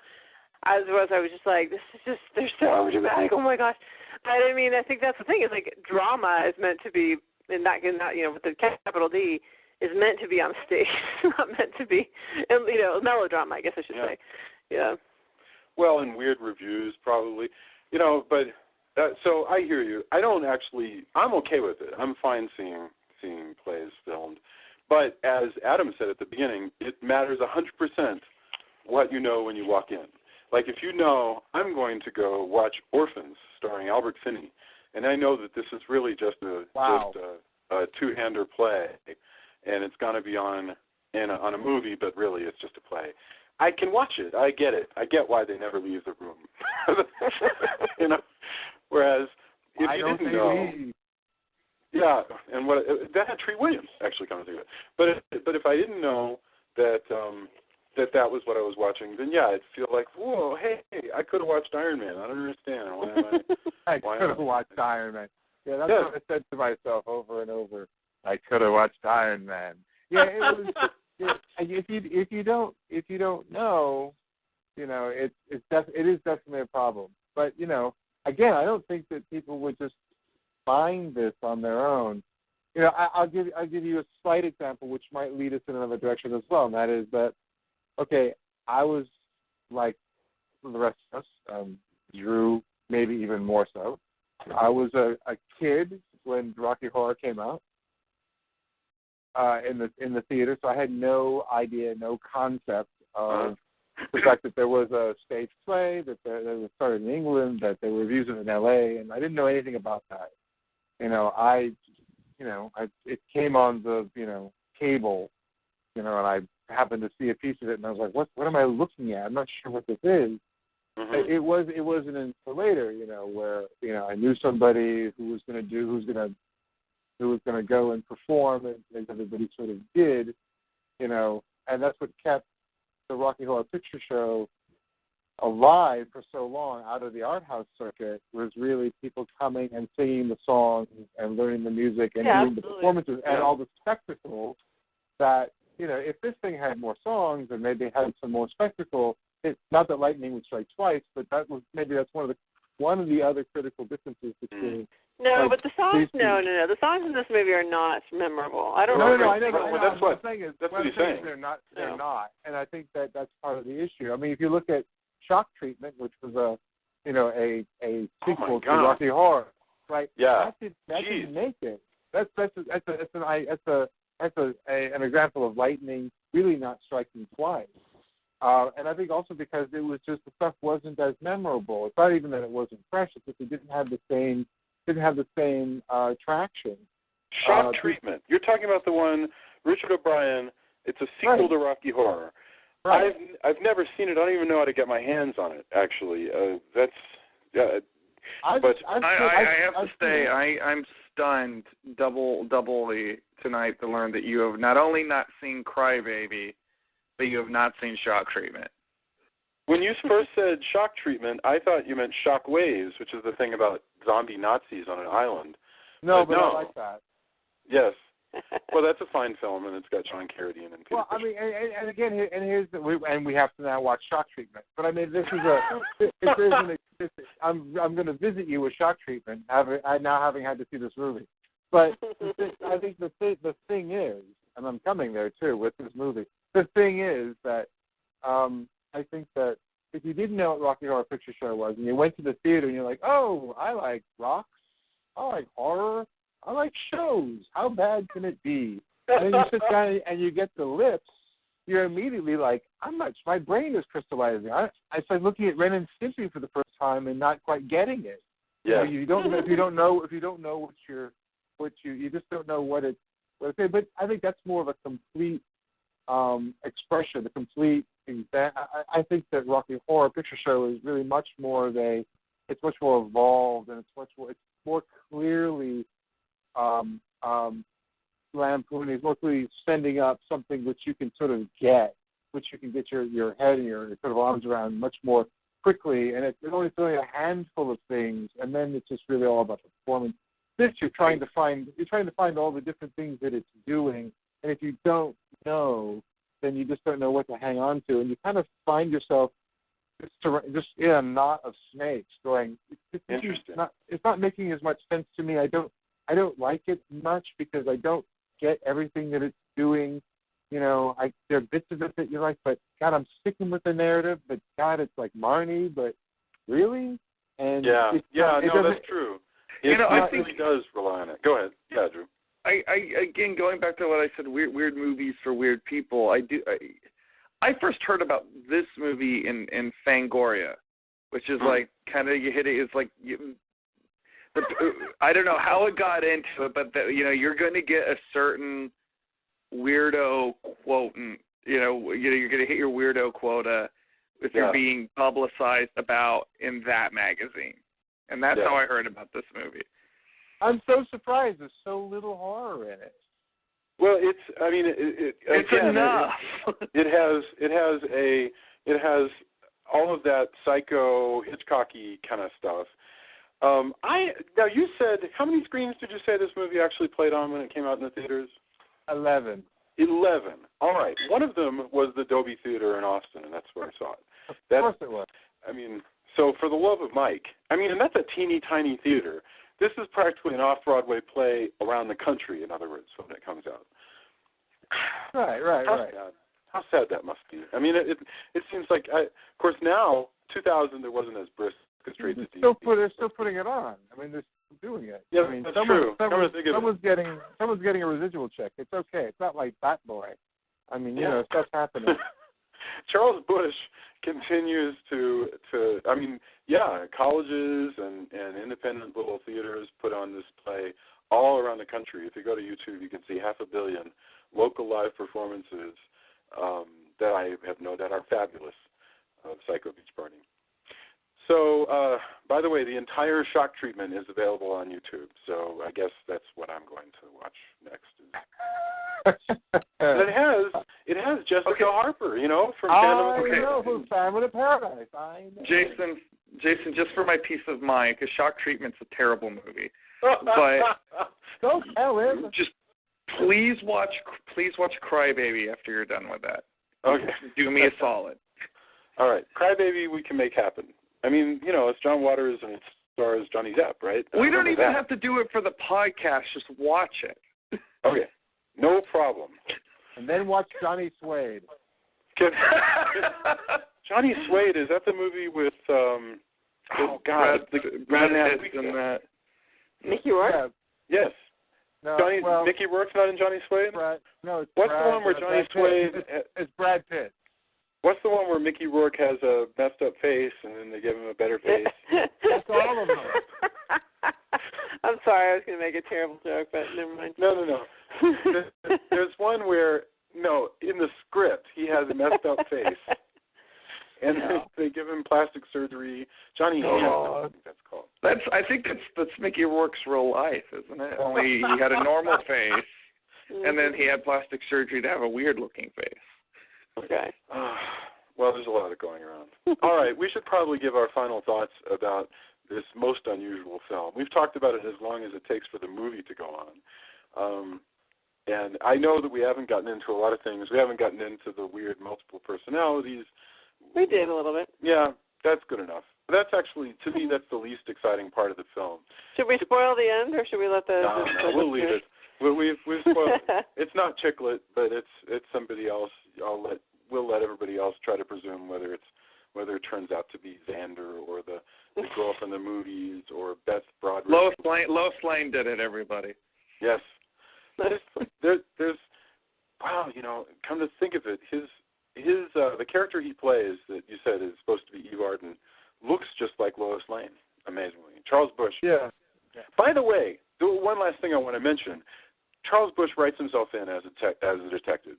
I was just like, this is just, they're so over dramatic. Oh my gosh! But I mean, I think that's the thing. Is like drama is meant to be not you know, with the capital D is meant to be on stage, not meant to be, you know, melodrama. I guess I should say. Yeah. Well, and weird reviews probably, you know, but. So I hear you. I'm okay with it. I'm fine seeing plays filmed. But as Adam said at the beginning, it matters 100% what you know when you walk in. Like if you know I'm going to go watch Orphans starring Albert Finney, and I know that this is really just a two-hander play, and it's going to be on a movie, but really it's just a play. I can watch it. I get it. I get why they never leave the room. You know. Whereas if I you don't didn't think know, yeah, and that had Treat Williams actually coming through it. But if I didn't know that that was what I was watching, then yeah, I'd feel like, whoa, hey, I could have watched Iron Man. I don't understand. I could have watched Iron Man. Yeah, that's what I said to myself over and over. I could have watched Iron Man. Yeah, it was. If you don't know, it is definitely a problem. But again, I don't think that people would just find this on their own. I'll give you a slight example, which might lead us in another direction as well, and that is that, okay, I was like the rest of us, Drew maybe even more so. I was a kid when Rocky Horror came out in the theater, so I had no idea, no concept of the fact that there was a stage play, that it was started in England, that there were reviews in L.A., and I didn't know anything about that. It came on the cable, and I happened to see a piece of it, and I was like, what am I looking at? I'm not sure what this is. Mm-hmm. It was an installator, where I knew somebody who was going to go and perform, and everybody sort of did, and that's what kept the Rocky Horror Picture Show alive for so long out of the art house circuit, was really people coming and singing the songs and learning the music and doing the performances and all the spectacle that, if this thing had more songs and maybe had some more spectacle, it's not that lightning would strike twice, but that's one of the other critical differences between. No, but the songs, no. The songs in this movie are not memorable. I don't know. No, I know. That's what he's saying. They're not, and I think that's part of the issue. I mean, if you look at Shock Treatment, which was a sequel to Rocky Horror, right? Yeah. That didn't make it. That's an example of lightning really not striking twice. And I think also because it was just the stuff wasn't as memorable. It's not even that it wasn't fresh; it's that it didn't have the same traction. Shock Treatment. You're talking about the one Richard O'Brien. It's a sequel to Rocky Horror. Right. I've never seen it. I don't even know how to get my hands on it. Actually, I have to say I'm stunned doubly tonight to learn that you have not only not seen Cry Baby, but you have not seen Shock Treatment. When you first said Shock Treatment, I thought you meant Shock Waves, which is the thing about zombie Nazis on an island. No, but I like that. Yes. Well, that's a fine film, and it's got John Carradine and Peter. Well, I mean, and again, we have to now watch Shock Treatment. But I mean, this is I'm going to visit you with Shock Treatment, having had to see this movie. But I think the thing is, and I'm coming there too with this movie. The thing is that I think that if you didn't know what Rocky Horror Picture Show was, and you went to the theater and you're like, oh, I like rocks, I like horror, I like shows. How bad can it be? And then you sit down and you get the lips. You're immediately like, my brain is crystallizing. I started looking at Ren and Stimpy for the first time and not quite getting it. Yeah. You don't know you just don't know what it's. But I think that's more of a complete expression, the complete. I think that Rocky Horror Picture Show is really much more it's much more evolved, and it's more clearly lampooning, it's more clearly sending up something which you can sort of get, which you can get your head and your sort of arms around much more quickly, and it's only a handful of things, and then it's just really all about the performance. This you're trying to find all the different things that it's doing, and if you don't know, then you just don't know what to hang on to, and you kind of find yourself just in a knot of snakes going, it's not making as much sense to me. I don't like it much because I don't get everything that it's doing. There are bits of it that you like, but God, I'm sticking with the narrative, but God, it's like Marnie, but really? And that's true. I think it does rely on it. Go ahead. Yeah, Drew. Again, going back to what I said, weird movies for weird people. I first heard about this movie in Fangoria, which is like kind of you hit it. It's like I don't know how it got into it, but you're going to get a certain weirdo quote, and you're going to hit your weirdo quota if you're being publicized about in that magazine. And that's how I heard about this movie. I'm so surprised there's so little horror in it. Well, it's again, enough. It has all of that psycho Hitchcocky kind of stuff. Now you said, how many screens did you say this movie actually played on when it came out in the theaters? 11. 11. All right. One of them was the Dolby Theater in Austin, and that's where I saw it. Of course it was. I mean, so for the love of Mike, and that's a teeny tiny theater. This is practically an off-Broadway play around the country, in other words, when it comes out. Right. How sad that must be. I mean, it seems like, of course, now, 2000, there wasn't as brisk as straight to DVD. They're still putting it on. I mean, they're still doing it. Yeah, I mean, that's true. Someone's getting a residual check. It's okay. It's not like Bat Boy. I mean, stuff's happening. Charles Busch continues to colleges and independent little theaters put on this play all around the country. If you go to YouTube, you can see 500 million local live performances that I have no doubt are fabulous of Psycho Beach Party. So, by the way, the entire shock treatment is available on YouTube, so I guess that's what I'm going to watch next. It has Jessica Harper, from from Family of Paradise. I know. Jason, just for my peace of mind, because Shock Treatment's a terrible movie, but don't tell him. Just please watch Crybaby after you're done with that. Okay, do me a solid. All right, Crybaby we can make happen. I mean, it's John Waters and it stars Johnny Depp, right? We don't even have to do it for the podcast. Just watch it. Okay, no problem. And then watch Johnny Suede. Johnny Suede, is that the movie with Brad Pitt and that? Mickey Rourke? Yeah. Yes. No, Mickey Rourke's not in Johnny Suede? It's What's the one where Johnny Suede... It's Brad Pitt. What's the one where Mickey Rourke has a messed up face and then they give him a better face? That's all of them. I'm sorry, I was going to make a terrible joke, but never mind. No. There's one where, in the script, he has a messed up face. And they give him plastic surgery. Johnny Hands, I think that's called. I think that's Mickey Rourke's real life, isn't it? Only he had a normal face, and then he had plastic surgery to have a weird-looking face. Okay. Well, there's a lot of going around. All right, we should probably give our final thoughts about this most unusual film. We've talked about it as long as it takes for the movie to go on. And I know that we haven't gotten into a lot of things. We haven't gotten into the weird multiple personalities. We did a little bit. Yeah, that's good enough. That's actually, to me, that's the least exciting part of the film. Should we spoil the end, or should we let the... No, we'll leave it. We've spoiled it. It's not Chicklet, but it's somebody else. We'll let everybody else try to presume whether it turns out to be Xander or the girl from the movies or Beth Broderick. Lois Lane did it, everybody. Yes. There's wow, come to think of it, his the character he plays that you said is supposed to be Eve Arden looks just like Lois Lane, amazingly. Charles Busch. Yeah. By the way, one last thing I want to mention. Charles Busch writes himself in as a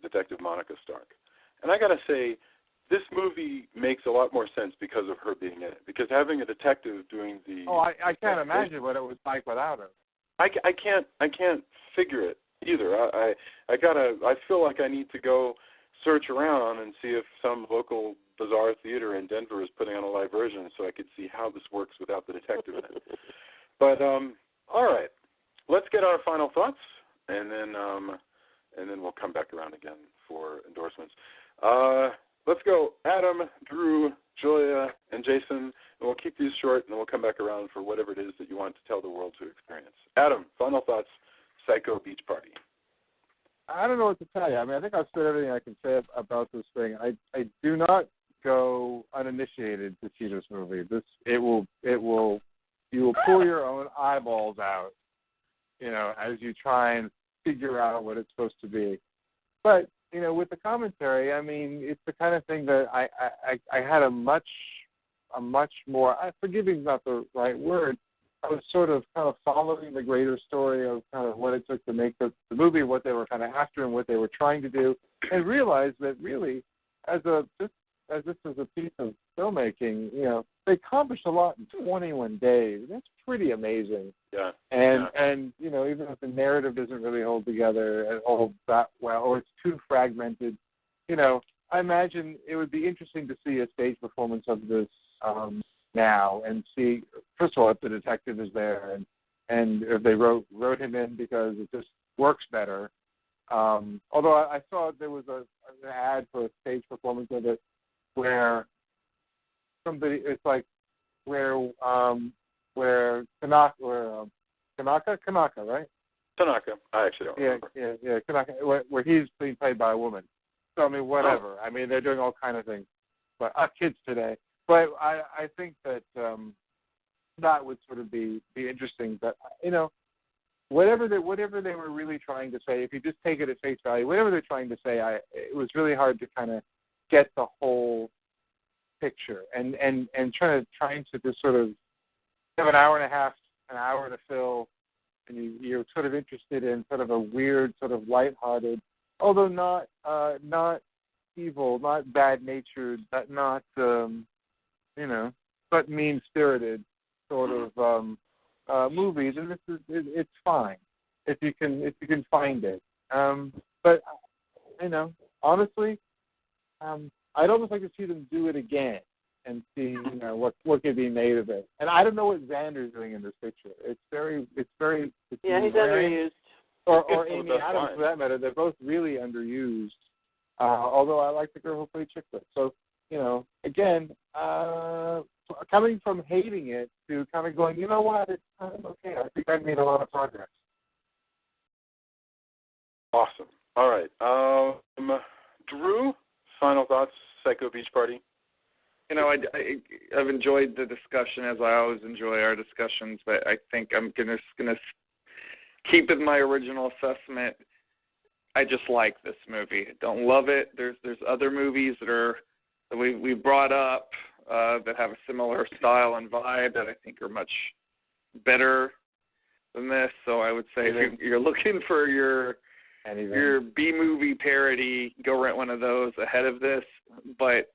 Detective Monica Stark. And I got to say, this movie makes a lot more sense because of her being in it. Because having a detective doing the... Oh, I can't imagine what it was like without her. I can't figure it either. I feel like I need to go search around and see if some local bizarre theater in Denver is putting on a live version so I could see how this works without the detective in it. But all right, let's get our final thoughts, and then we'll come back around again for endorsements. Let's go, Adam, Drew, Julia, and Jason, and we'll keep these short, and then we'll come back around for whatever it is that you want to tell the world to experience. Adam, final thoughts, Psycho Beach Party. I don't know what to tell you. I mean, I think I've said everything I can say about this thing. I do not go uninitiated to see this movie. You will pull your own eyeballs out, as you try and figure out what it's supposed to be. But, with the commentary, I mean, it's the kind of thing that I had a much more, forgiving is not the right word, I was sort of kind of following the greater story of kind of what it took to make the movie, what they were kind of after and what they were trying to do, and realized that really, as this is a piece of filmmaking, they accomplished a lot in 21 days. That's pretty amazing. Yeah. And you know, even if the narrative doesn't really hold together and hold that well, or it's too fragmented, you know, I imagine it would be interesting to see a stage performance of this now and see, first of all, if the detective is there and if they wrote him in because it just works better. Although I saw there was an ad for a stage performance of it where somebody, it's like where Tanaka, right? Tanaka. I actually don't remember. Yeah, Tanaka, where he's being played by a woman. So, I mean, whatever. I mean, they're doing all kind of things. But kids today. But I think that that would sort of be interesting. But, you know, whatever they were really trying to say, if you just take it at face value, whatever they're trying to say, it was really hard to kind of get the whole picture. And trying to just sort of have an hour and a half, an hour to fill, and you're sort of interested in sort of a weird, sort of lighthearted, although not evil, not bad-natured, not you know, but mean-spirited sort of movies, and it's fine if you can find it. But you know, honestly, I'd almost like to see them do it again and see, you know, what could be made of it. And I don't know what Xander's doing in this picture. It's very. Yeah, he's underused. Or Amy Adams, for that matter. They're both really underused. Although I like the girl who played Chick Flick. So, you know, again, coming from hating it to kind of going, you know what, it's kind of okay. I think I made a lot of progress. Awesome. All right. Drew, final thoughts, Psycho Beach Party? You know, I've enjoyed the discussion, as I always enjoy our discussions, but I think I'm gonna keep with my original assessment. I just like this movie. Don't love it. There's other movies that we brought up that have a similar style and vibe that I think are much better than this. So I would say if you're looking for your B-movie parody, go rent one of those ahead of this. But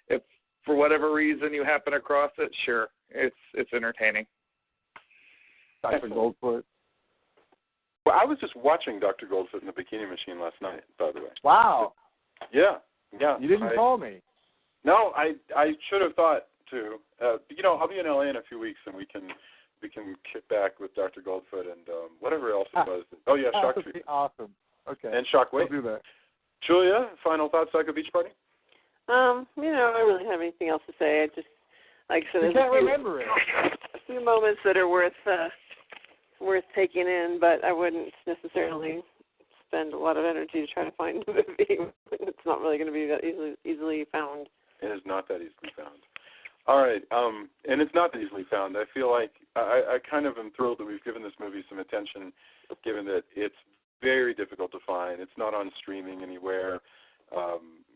if for whatever reason you happen across it, sure, it's entertaining. Dr. Goldfoot. Well, I was just watching Dr. Goldfoot in the Bikini Machine last night, by the way. Wow. Yeah. You didn't call me. No, I should have thought to. You know, I'll be in LA in a few weeks, and we can kick back with Dr. Goldfoot and whatever else it was. Oh yeah, Shock Treatment. Awesome. Okay. And Shockwave. I'll do that. Julia, final thoughts, Psycho Beach Party? You know, I don't really have anything else to say. I just, like I said, you can't remember it. A few moments that are worth taking in, but I wouldn't necessarily spend a lot of energy to try to find the movie. It's not really going to be that easily found. It is not that easily found. All right, and it's not that easily found. I feel like I kind of am thrilled that we've given this movie some attention, given that it's very difficult to find. It's not on streaming anywhere.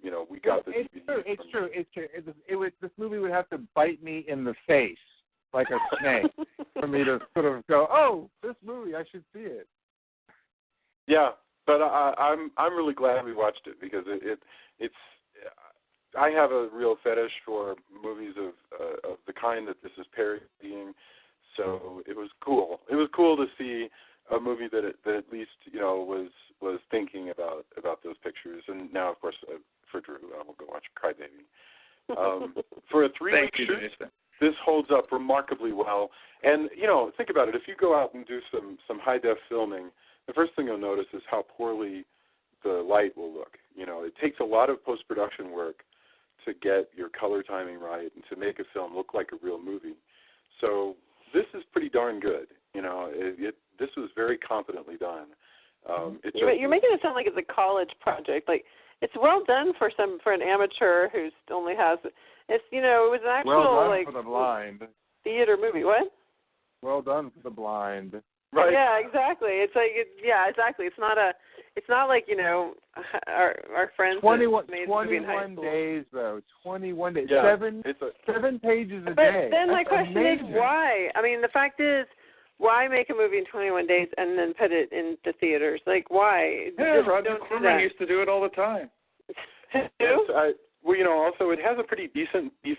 You know, we got the DVD. It's true. This movie would have to bite me in the face like a snake for me to sort of go, oh, this movie, I should see it. Yeah, but I'm really glad we watched it because it's. I have a real fetish for movies of the kind that this is parodying, so it was cool. It was cool to see a movie that at least, you know, was thinking about those pictures. And now, of course, for Drew, I will go watch Crybaby. For a 3-week shoot, this holds up remarkably well. And, you know, think about it. If you go out and do some high-def filming, the first thing you'll notice is how poorly the light will look. You know, it takes a lot of post-production work to get your color timing right and to make a film look like a real movie. So this is pretty darn good. You know, this was very competently done. You're making it sound like it's a college project. Like, it's well done for an amateur who's only has. It's, you know, it was an actual well done like for the blind theater movie. What? Well done for the blind. Right. Yeah, exactly. It's like exactly. It's not like, you know, our friends. 21 days though. 21 days. Yeah, 7 pages a but day. Then my That's question amazing. is why? I mean, the fact is, why make a movie in 21 days and then put it into theaters? Like, why? Yeah, Roger Corman used to do it all the time. Well, also it has a pretty decent B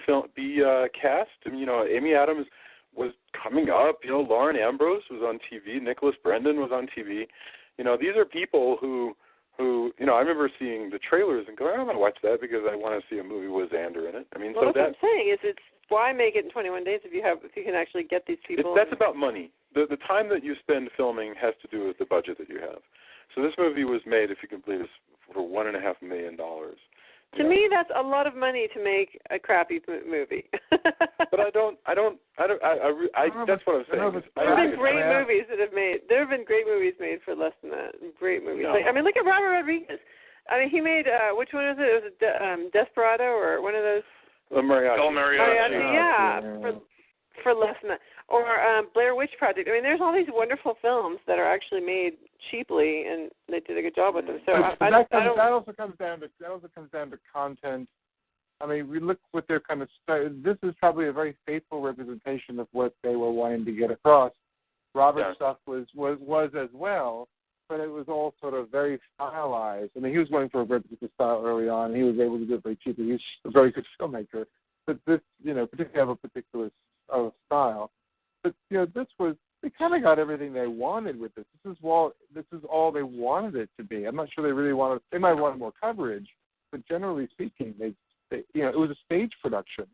cast. I mean, Amy Adams was coming up. Lauren Ambrose was on TV. Nicholas Brendon was on TV. These are people who I remember seeing the trailers and going, I'm going to watch that because I want to see a movie with Xander in it. I mean, well, that's what I'm saying. It's why make it in 21 days if you can actually get these people. That's about money. The time that you spend filming has to do with the budget that you have. So this movie was made, if you can believe this, for $1.5 million. To me, that's a lot of money to make a crappy movie. But I don't. That's what I'm saying. There have been great movies that have made. There have been great movies made for less than that. Great movies. No. Look at Robert Rodriguez. I mean, he made which one is it? Was it Desperado or one of those? Mariachi. Oh, Mariachi. Yeah, for less than that. Or Blair Witch Project. I mean, there's all these wonderful films that are actually made cheaply, and they did a good job with them. So that also comes down to content. I mean, we look what their kind of this is probably a very faithful representation of what they were wanting to get across. Robert's stuff was as well, but it was all sort of very stylized. I mean, he was going for a very particular style early on. He was able to do it very cheaply. He's a very good filmmaker, but this, particularly have a particular style. But they kind of got everything they wanted with this. This is all they wanted it to be. I'm not sure they really wanted. They might have wanted more coverage, but generally speaking, they it was a stage production.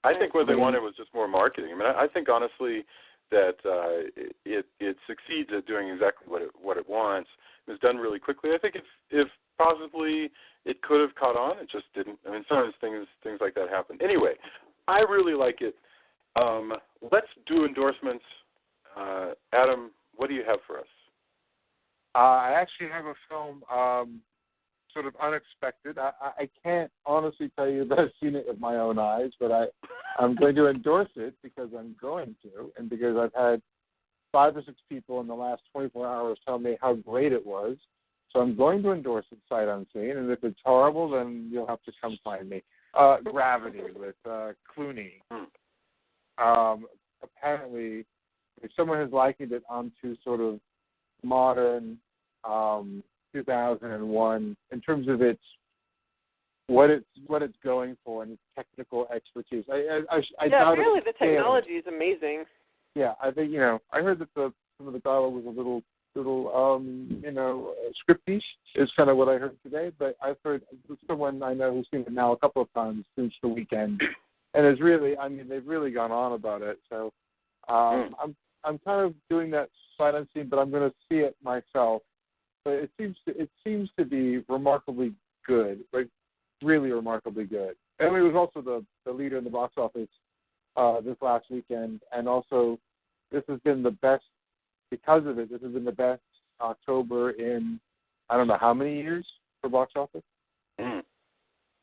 I think what they wanted was just more marketing. I mean, I think honestly that it succeeds at doing exactly what it wants. It was done really quickly. I think if possibly it could have caught on, it just didn't. I mean, sometimes things like that happen. Anyway, I really like it. Let's do endorsements. Adam, what do you have for us? I actually have a film sort of unexpected. I can't honestly tell you that I've seen it with my own eyes, but I'm going to endorse it because I'm going to, and because I've had 5 or 6 people in the last 24 hours tell me how great it was. So I'm going to endorse it sight unseen, and if it's horrible, then you'll have to come find me. Gravity with Clooney. Apparently, if someone has likened it onto sort of modern 2001 in terms of what it's going for and its technical expertise. I doubt really, the technology is amazing. Yeah, I think I heard that some of the dialogue was a little scripty is kind of what I heard today. But I've heard someone I know who's seen it now a couple of times since the weekend, and they've really gone on about it. So I'm kind of doing that sight unseen, but I'm going to see it myself. But it seems to be remarkably good, like really remarkably good. And it was also the leader in the box office this last weekend, and also this has been the best because of it. This has been the best October in I don't know how many years for box office.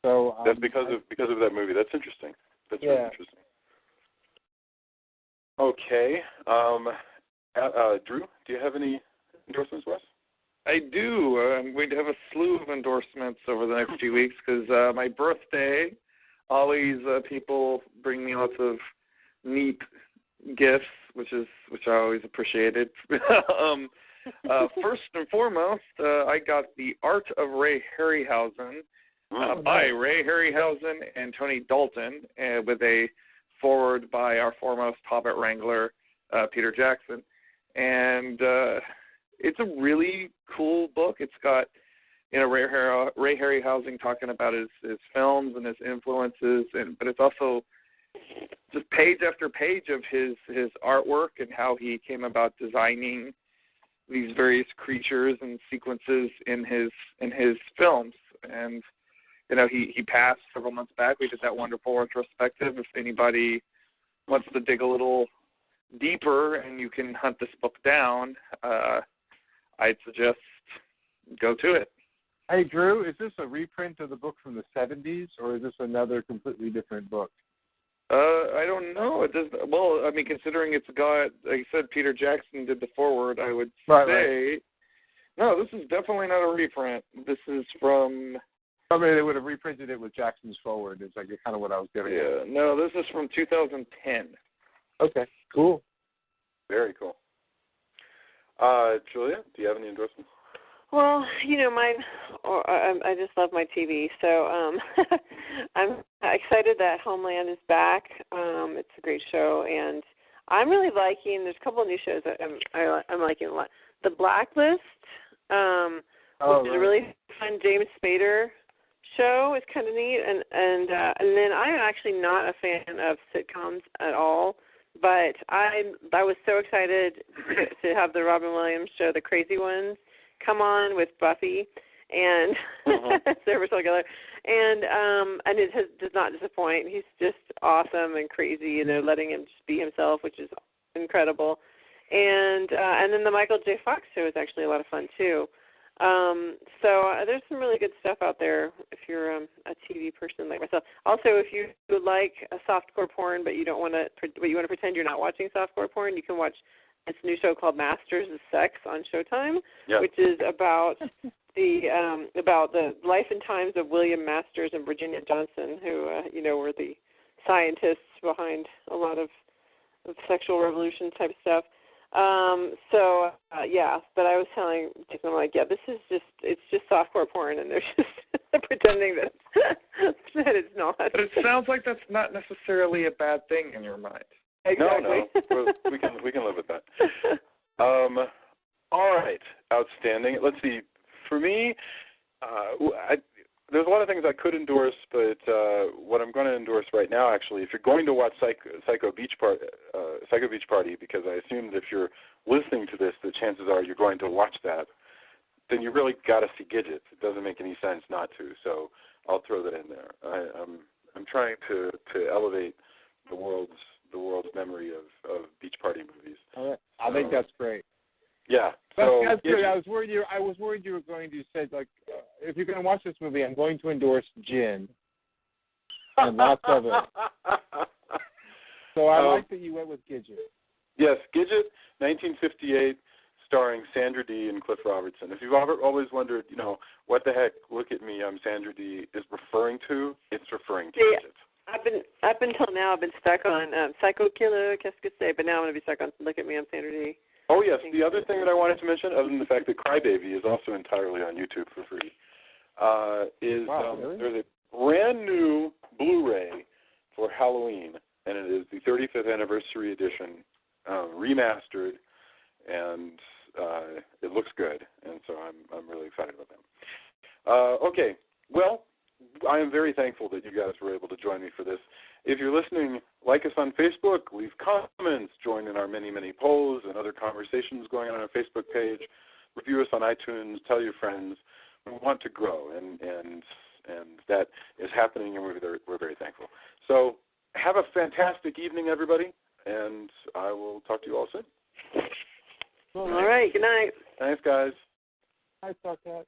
So that's because of that movie. That's interesting. That's really interesting. Okay, Drew, do you have any endorsements for us? I do. I'm going to have a slew of endorsements over the next few weeks because my birthday, always people bring me lots of neat gifts, which I always appreciated. First and foremost, I got The Art of Ray Harryhausen by Ray Harryhausen and Tony Dalton, with a foreword by our foremost Hobbit Wrangler, Peter Jackson. And it's a really cool book. It's got Ray Harryhausen talking about his films and his influences, but it's also just page after page of his artwork and how he came about designing these various creatures and sequences in his films. And he passed several months back. We did that wonderful retrospective. If anybody wants to dig a little deeper and you can hunt this book down, I'd suggest go to it. Hey, Drew, is this a reprint of the book from the 70s, or is this another completely different book? I don't know. It does. Well, I mean, considering it's got, like I said, Peter Jackson did the foreword, I would say, no, this is definitely not a reprint. This is from... I mean, they would have reprinted it with Jackson's foreword. It's like kind of what I was getting at. No, this is from 2010. Okay, cool. Very cool. Julia, do you have any endorsements? Well, I just love my TV, so I'm excited that Homeland is back. It's a great show, and I'm really liking. There's a couple of new shows that I'm liking a lot. The Blacklist, which is a really fun James Spader show, is kind of neat, and then I'm actually not a fan of sitcoms at all, but I was so excited to have the Robin Williams show, The Crazy Ones, come on with Buffy, and Sarah Michelle Gellar, and it does not disappoint. He's just awesome and crazy, and they're letting him just be himself, which is incredible. And then the Michael J. Fox show is actually a lot of fun too. So there's some really good stuff out there if you're a TV person like myself. Also, if you like a softcore porn, but you want to pretend you're not watching softcore porn, you can watch this new show called Masters of Sex on Showtime, which is about the life and times of William Masters and Virginia Johnson, who were the scientists behind a lot of sexual revolution type stuff. But I was telling Jason, I'm like, it's just softcore porn, and they're just pretending that it's not. But it sounds like that's not necessarily a bad thing in your mind. Exactly. No, we can live with that. All right, outstanding. Let's see. For me, there's a lot of things I could endorse, but what I'm going to endorse right now, actually, if you're going to watch Psycho Beach Party, because I assume that if you're listening to this, the chances are you're going to watch that, then you really got to see Gidget. It doesn't make any sense not to, so I'll throw that in there. I'm trying to elevate the world's memory of beach party movies. I think that's great. Yeah, so that's good. I was worried you were going to say, like, if you're going to watch this movie, I'm going to endorse gin and lots of it. So I like that you went with Gidget. Yes, Gidget, 1958, starring Sandra Dee and Cliff Robertson. If you've always wondered, what the heck, look at me, I'm Sandra Dee is referring to, it's referring to Gidget. Up until now, I've been stuck on Psycho Killer, Qu'est-ce que c'est, but now I'm going to be stuck on Look at Me, I'm Sandra Dee. Oh, yes. The other thing that I wanted to mention, other than the fact that Crybaby is also entirely on YouTube for free, there's a brand new Blu-ray for Halloween, and it is the 35th anniversary edition, remastered, and it looks good, and so I'm really excited about that. Okay, well, I am very thankful that you guys were able to join me for this. If you're listening, like us on Facebook, leave comments, join in our many, many polls and other conversations going on our Facebook page, review us on iTunes, tell your friends. We want to grow, and that is happening, and we're very thankful. So have a fantastic evening, everybody, and I will talk to you all soon. All right, good night. Thanks, guys. Hi, Talk Cat.